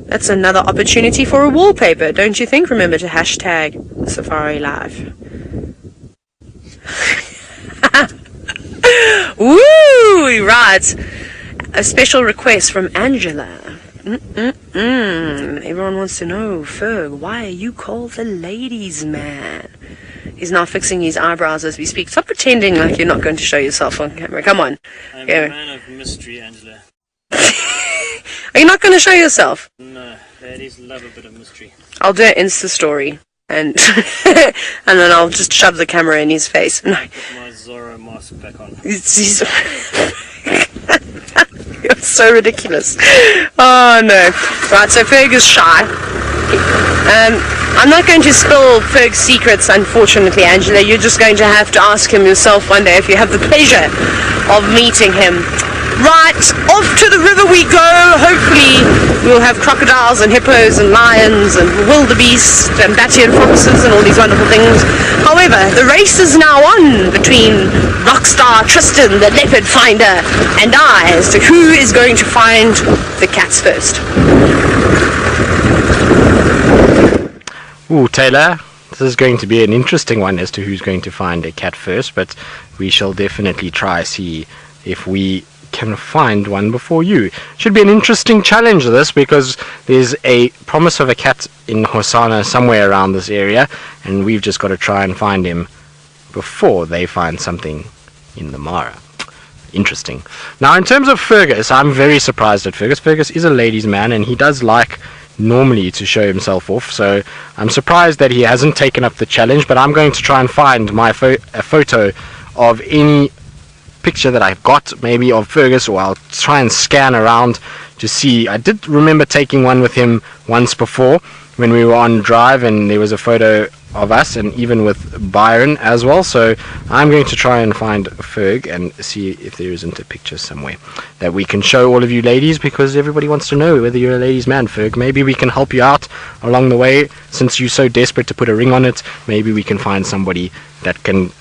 That's another opportunity for a wallpaper, don't you think? Remember to hashtag Safari Live. Woo! Right. A special request from Angela. Everyone wants to know, Ferg, why are you called the ladies' man? He's now fixing his eyebrows as we speak. Stop pretending like you're not going to show yourself on camera. Come on. I'm a man of mystery, Angela. Are you not going to show yourself? No, ladies love a bit of mystery. I'll do an Insta story and and then I'll just shove the camera in his face. No. Put my Zorro mask back on. You're so ridiculous. Oh no. Right, so Ferg is shy. I'm not going to spill Ferg's secrets, unfortunately, Angela. You're just going to have to ask him yourself one day if you have the pleasure of meeting him. Right, off to the river we go. Hopefully we'll have crocodiles and hippos and lions and wildebeest and Batian foxes and all these wonderful things. However, the race is now on between rockstar Tristan, the leopard finder, and I as to who is going to find the cats first. Ooh, Tayla, this is going to be an interesting one as to who's going to find a cat first, but we shall definitely try see if we can find one before you. Should be an interesting challenge this, because there's a promise of a cat in Hosanna somewhere around this area, and we've just got to try and find him before they find something in the Mara. Interesting. Now, in terms of Fergus, I'm very surprised at Fergus. Fergus is a ladies' man, and he does like normally to show himself off, so I'm surprised that he hasn't taken up the challenge, but I'm going to try and find my a photo of any picture that I've got, maybe of Fergus, or I'll try and scan around to see. I did remember taking one with him once before when we were on drive, and there was a photo of us, and even with Byron as well, so I'm going to try and find Ferg and see if there isn't a picture somewhere that we can show all of you ladies, because everybody wants to know whether you're a ladies' man, Ferg. Maybe we can help you out along the way, since you're so desperate to put a ring on it. Maybe we can find somebody that can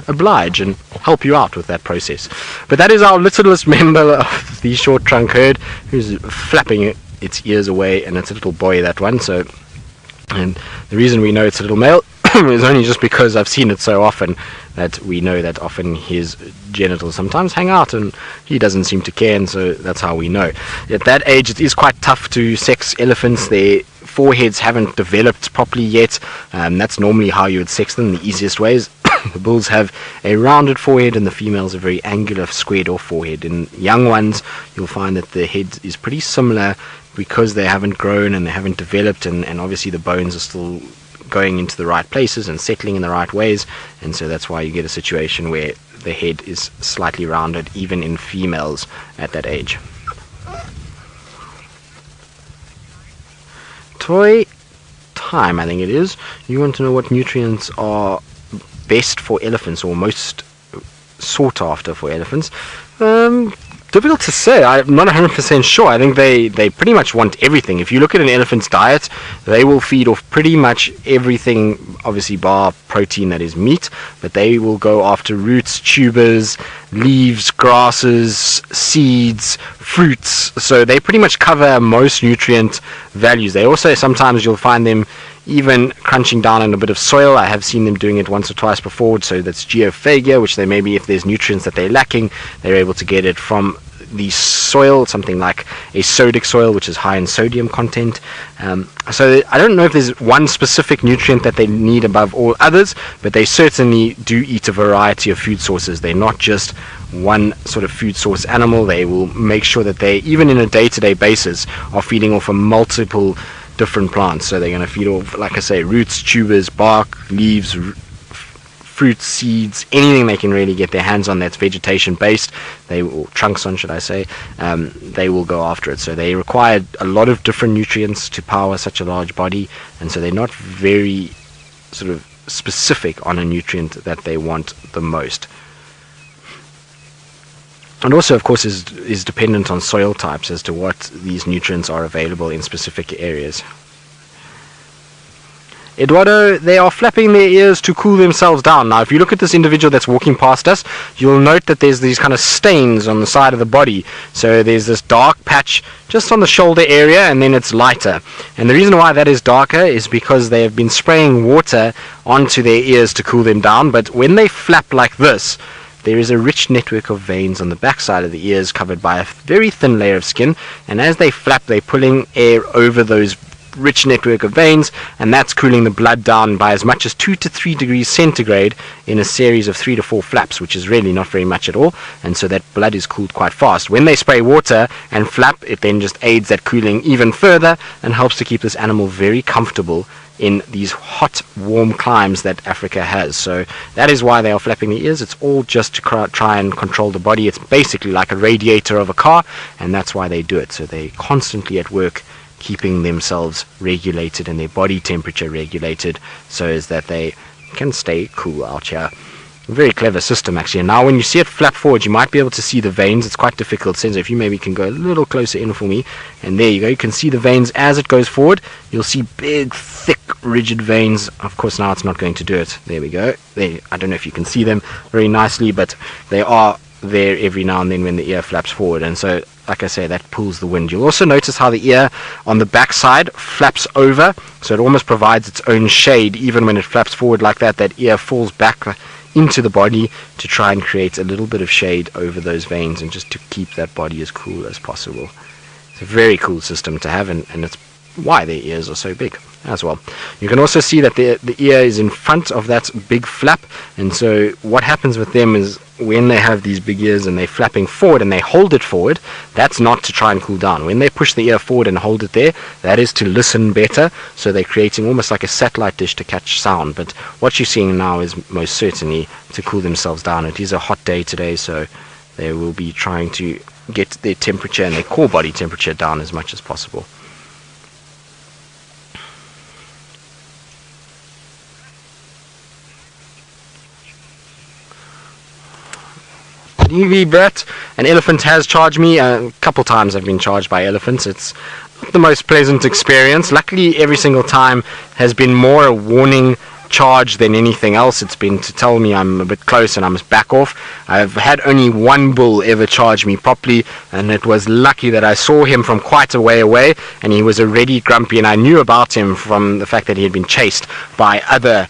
oblige and help you out with that process. But that is our littlest member of the short trunk herd, who's flapping its ears away, and it's a little boy, that one. So, and the reason we know it's a little male is only just because I've seen it so often that we know that often his genitals sometimes hang out and he doesn't seem to care, and so that's how we know. At that age, it is quite tough to sex elephants. Their foreheads haven't developed properly yet. That's normally how you would sex them, the easiest ways. The bulls have a rounded forehead and the females a very angular, squared-off forehead. In young ones, you'll find that the head is pretty similar because they haven't grown and they haven't developed, and obviously the bones are still going into the right places and settling in the right ways, and so that's why you get a situation where the head is slightly rounded even in females at that age. Toy time, I think it is. You want to know what nutrients are best for elephants or most sought after for elephants? Difficult to say. I'm not 100% sure. I think they pretty much want everything. If you look at an elephant's diet, they will feed off pretty much everything, obviously bar protein, that is meat, but they will go after roots, tubers, leaves, grasses, seeds, fruits. So they pretty much cover most nutrient values. They also, sometimes you'll find them even crunching down on a bit of soil. I have seen them doing it once or twice before, so that's geophagia, which they maybe, if there's nutrients that they're lacking, they're able to get it from the soil, something like a sodic soil, which is high in sodium content. So I don't know if there's one specific nutrient that they need above all others, but they certainly do eat a variety of food sources. They're not just one sort of food source animal. They will make sure that they, even in a day-to-day basis, are feeding off of multiple different plants. So they're going to feed off, like I say, roots, tubers, bark, leaves, fruits, seeds, anything they can really get their hands on that's vegetation based, or trunks on, should I say, they will go after it. So they require a lot of different nutrients to power such a large body, and so they're not very sort of specific on a nutrient that they want the most. And also, of course, is dependent on soil types as to what these nutrients are available in specific areas. Eduardo, they are flapping their ears to cool themselves down. Now, if you look at this individual that's walking past us, you'll note that there's these kind of stains on the side of the body. So there's this dark patch just on the shoulder area, and then it's lighter. And the reason why that is darker is because they have been spraying water onto their ears to cool them down. But when they flap like this, there is a rich network of veins on the backside of the ears covered by a very thin layer of skin, and as they flap, they're pulling air over those rich network of veins, and that's cooling the blood down by as much as 2 to 3 degrees centigrade in a series of 3 to 4 flaps, which is really not very much at all, and so that blood is cooled quite fast. When they spray water and flap, it then just aids that cooling even further and helps to keep this animal very comfortable in these hot, warm climes that Africa has. So that is why they are flapping the ears. It's all just to try and control the body. It's basically like a radiator of a car, and that's why they do it. So they're constantly at work keeping themselves regulated and their body temperature regulated so as that they can stay cool out here. Very clever system, actually. And now when you see it flap forward, you might be able to see the veins. It's quite difficult. So if you maybe can go a little closer in for me, and there you go, you can see the veins as it goes forward. You'll see big, thick, rigid veins. Of course, now it's not going to do it. There we go. There, I don't know if you can see them very nicely, but they are there every now and then when the ear flaps forward, and so, like I say, that pulls the wind. You'll also notice how the ear on the back side flaps over, so it almost provides its own shade. Even when it flaps forward like that, that ear falls back into the body to try and create a little bit of shade over those veins and just to keep that body as cool as possible. It's a very cool system to have, and it's why their ears are so big as well. You can also see that the ear is in front of that big flap, and so what happens with them is when they have these big ears and they're flapping forward and they hold it forward, that's not to try and cool down. When they push the ear forward and hold it there, that is to listen better, so they're creating almost like a satellite dish to catch sound. But what you're seeing now is most certainly to cool themselves down. It is a hot day today, so they will be trying to get their temperature and their core body temperature down as much as possible. DV Brett, an elephant has charged me. A couple times I've been charged by elephants. It's not the most pleasant experience. Luckily, every single time has been more a warning charge than anything else. It's been to tell me I'm a bit close and I must back off. I've had only one bull ever charge me properly, and it was lucky that I saw him from quite a way away, and he was already grumpy, and I knew about him from the fact that he had been chased by other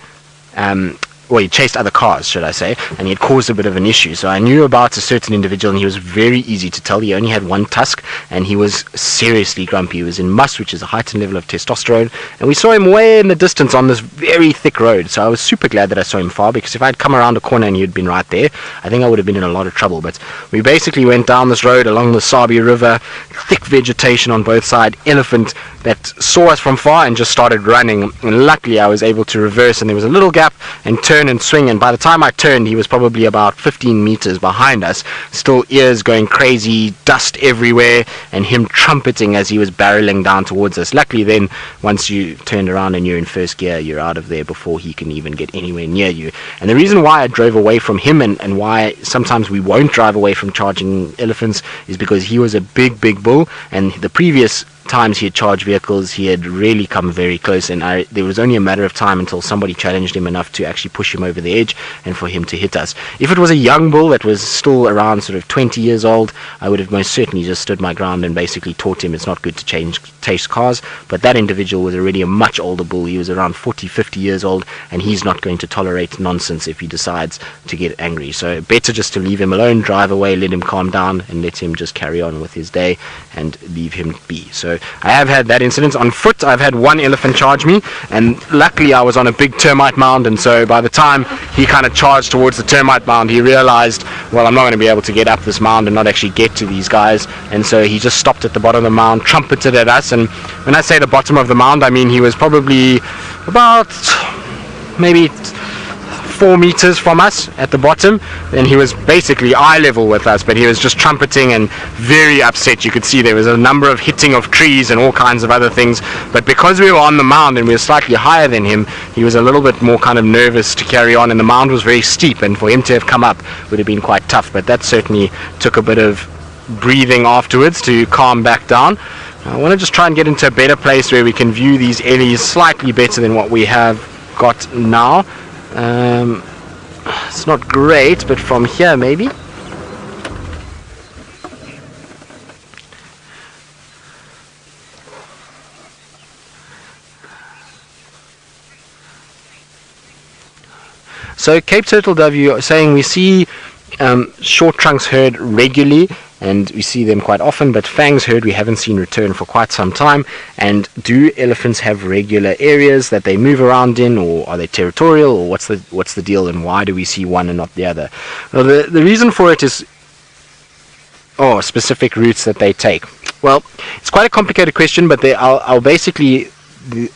well, he chased other cars, should I say, and he had caused a bit of an issue. So I knew about a certain individual, and he was very easy to tell. He only had one tusk, and he was seriously grumpy. He was in must, which is a heightened level of testosterone, and we saw him way in the distance on this very thick road. So I was super glad that I saw him far, because if I'd come around a corner and he had been right there, I think I would have been in a lot of trouble. But we basically went down this road along the Sabi River, thick vegetation on both sides, elephant that saw us from far and just started running, and luckily I was able to reverse, and there was a little gap, and turn and swing, and by the time I turned he was probably about 15 meters behind us, still ears going crazy, dust everywhere, and him trumpeting as he was barreling down towards us. Luckily then, once you turned around and you're in first gear, you're out of there before he can even get anywhere near you. And the reason why I drove away from him, and why sometimes we won't drive away from charging elephants, is because he was a big bull, and the previous times he had charged vehicles, he had really come very close, and there was only a matter of time until somebody challenged him enough to actually push him over the edge and for him to hit us. If it was a young bull that was still around sort of 20 years old, I would have most certainly just stood my ground and basically taught him it's not good to chase cars. But that individual was already a much older bull. He was around 40-50 years old, and he's not going to tolerate nonsense if he decides to get angry. So better just to leave him alone, drive away, let him calm down, and let him just carry on with his day and leave him be. So I have had that incident. On foot, I've had one elephant charge me, and luckily I was on a big termite mound, and so by the time he kind of charged towards the termite mound, he realized, well, I'm not going to be able to get up this mound and not actually get to these guys, and so he just stopped at the bottom of the mound, trumpeted at us. And when I say the bottom of the mound, I mean he was probably about maybe 4 meters from us at the bottom, and he was basically eye level with us, but he was just trumpeting and very upset. You could see there was a number of hitting of trees and all kinds of other things, but because we were on the mound and we were slightly higher than him, he was a little bit more kind of nervous to carry on, and the mound was very steep, and for him to have come up would have been quite tough. But that certainly took a bit of breathing afterwards to calm back down. I want to just try and get into a better place where we can view these Ellies slightly better than what we have got now. It's not great, but from here maybe. So Cape Turtle Dove, you are saying we see short trunks herd regularly, and we see them quite often, but fangs herd we haven't seen return for quite some time. And do elephants have regular areas that they move around in, or are they territorial, or what's the deal, and why do we see one and not the other? Well, the reason for it is specific routes that they take. Well, it's quite a complicated question, but I'll basically,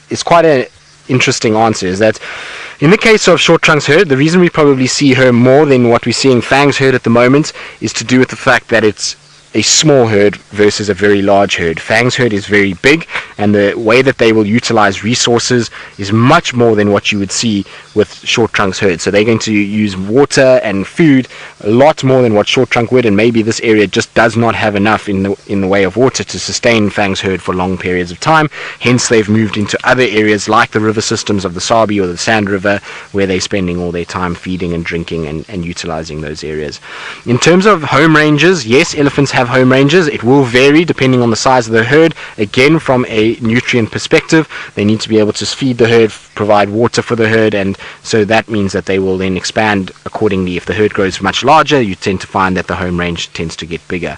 it's quite a interesting answer, is that in the case of short trunks herd, the reason we probably see her more than what we're seeing fangs herd at the moment is to do with the fact that it's a small herd versus a very large herd. Fangs herd is very big, and the way that they will utilize resources is much more than what you would see with short trunks herd. So they're going to use water and food a lot more than what short trunk would, and maybe this area just does not have enough in the way of water to sustain fangs herd for long periods of time. Hence they've moved into other areas like the river systems of the Sabi or the Sand River, where they're spending all their time feeding and drinking and utilizing those areas. In terms of home ranges, yes, elephants have home ranges. It will vary depending on the size of the herd. Again, from a nutrient perspective, they need to be able to feed the herd, provide water for the herd, and so that means that they will then expand accordingly. If the herd grows much larger, you tend to find that the home range tends to get bigger.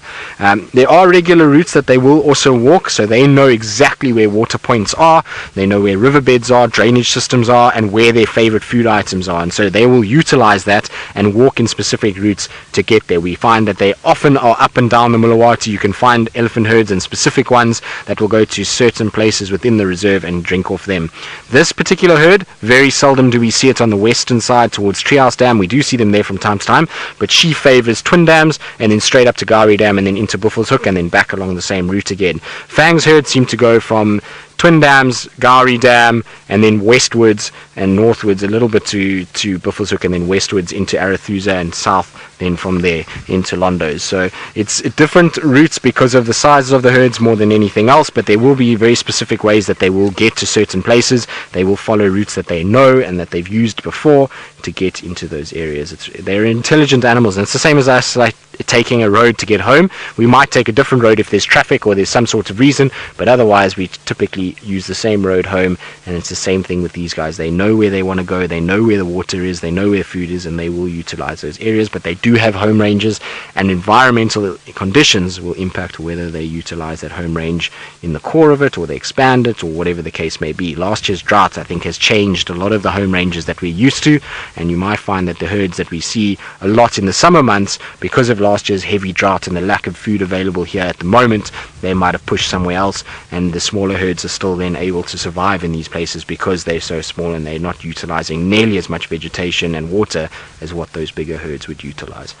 There are regular routes that they will also walk, so they know exactly where water points are, they know where riverbeds are, drainage systems are, and where their favorite food items are, and so they will utilize that and walk in specific routes to get there. We find that they often are up and down the Mulawati. You can find elephant herds and specific ones that will go to certain places within the reserve and drink off them. This particular herd, very seldom do we see it on the western side towards Treehouse Dam. We do see them there from time to time, but she favors Twin Dams and then straight up to Gowrie Dam and then into Buffelshoek and then back along the same route again. Fangs herd seem to go from Twin Dams, Gowrie Dam, and then westwards and northwards a little bit to Buffelshoek, and then westwards into Arathusa, and south then from there into Londo's. So it's different routes because of the sizes of the herds more than anything else, but there will be very specific ways that they will get to certain places. They will follow routes that they know and that they've used before to get into those areas. They're intelligent animals, and it's the same as us, like taking a road to get home. We might take a different road if there's traffic or there's some sort of reason, but otherwise we typically use the same road home. And it's the same thing with these guys. They know where they want to go, they know where the water is, they know where food is, and they will utilize those areas. But they do have home ranges, and environmental conditions will impact whether they utilize that home range in the core of it, or they expand it, or whatever the case may be. Last year's drought, I think, has changed a lot of the home ranges that we're used to, and you might find that the herds that we see a lot in the summer months, because of last year's heavy drought and the lack of food available here at the moment, they might have pushed somewhere else, and the smaller herds are still then able to survive in these places because they're so small and they're not utilizing nearly as much vegetation and water as what those bigger herds would utilize.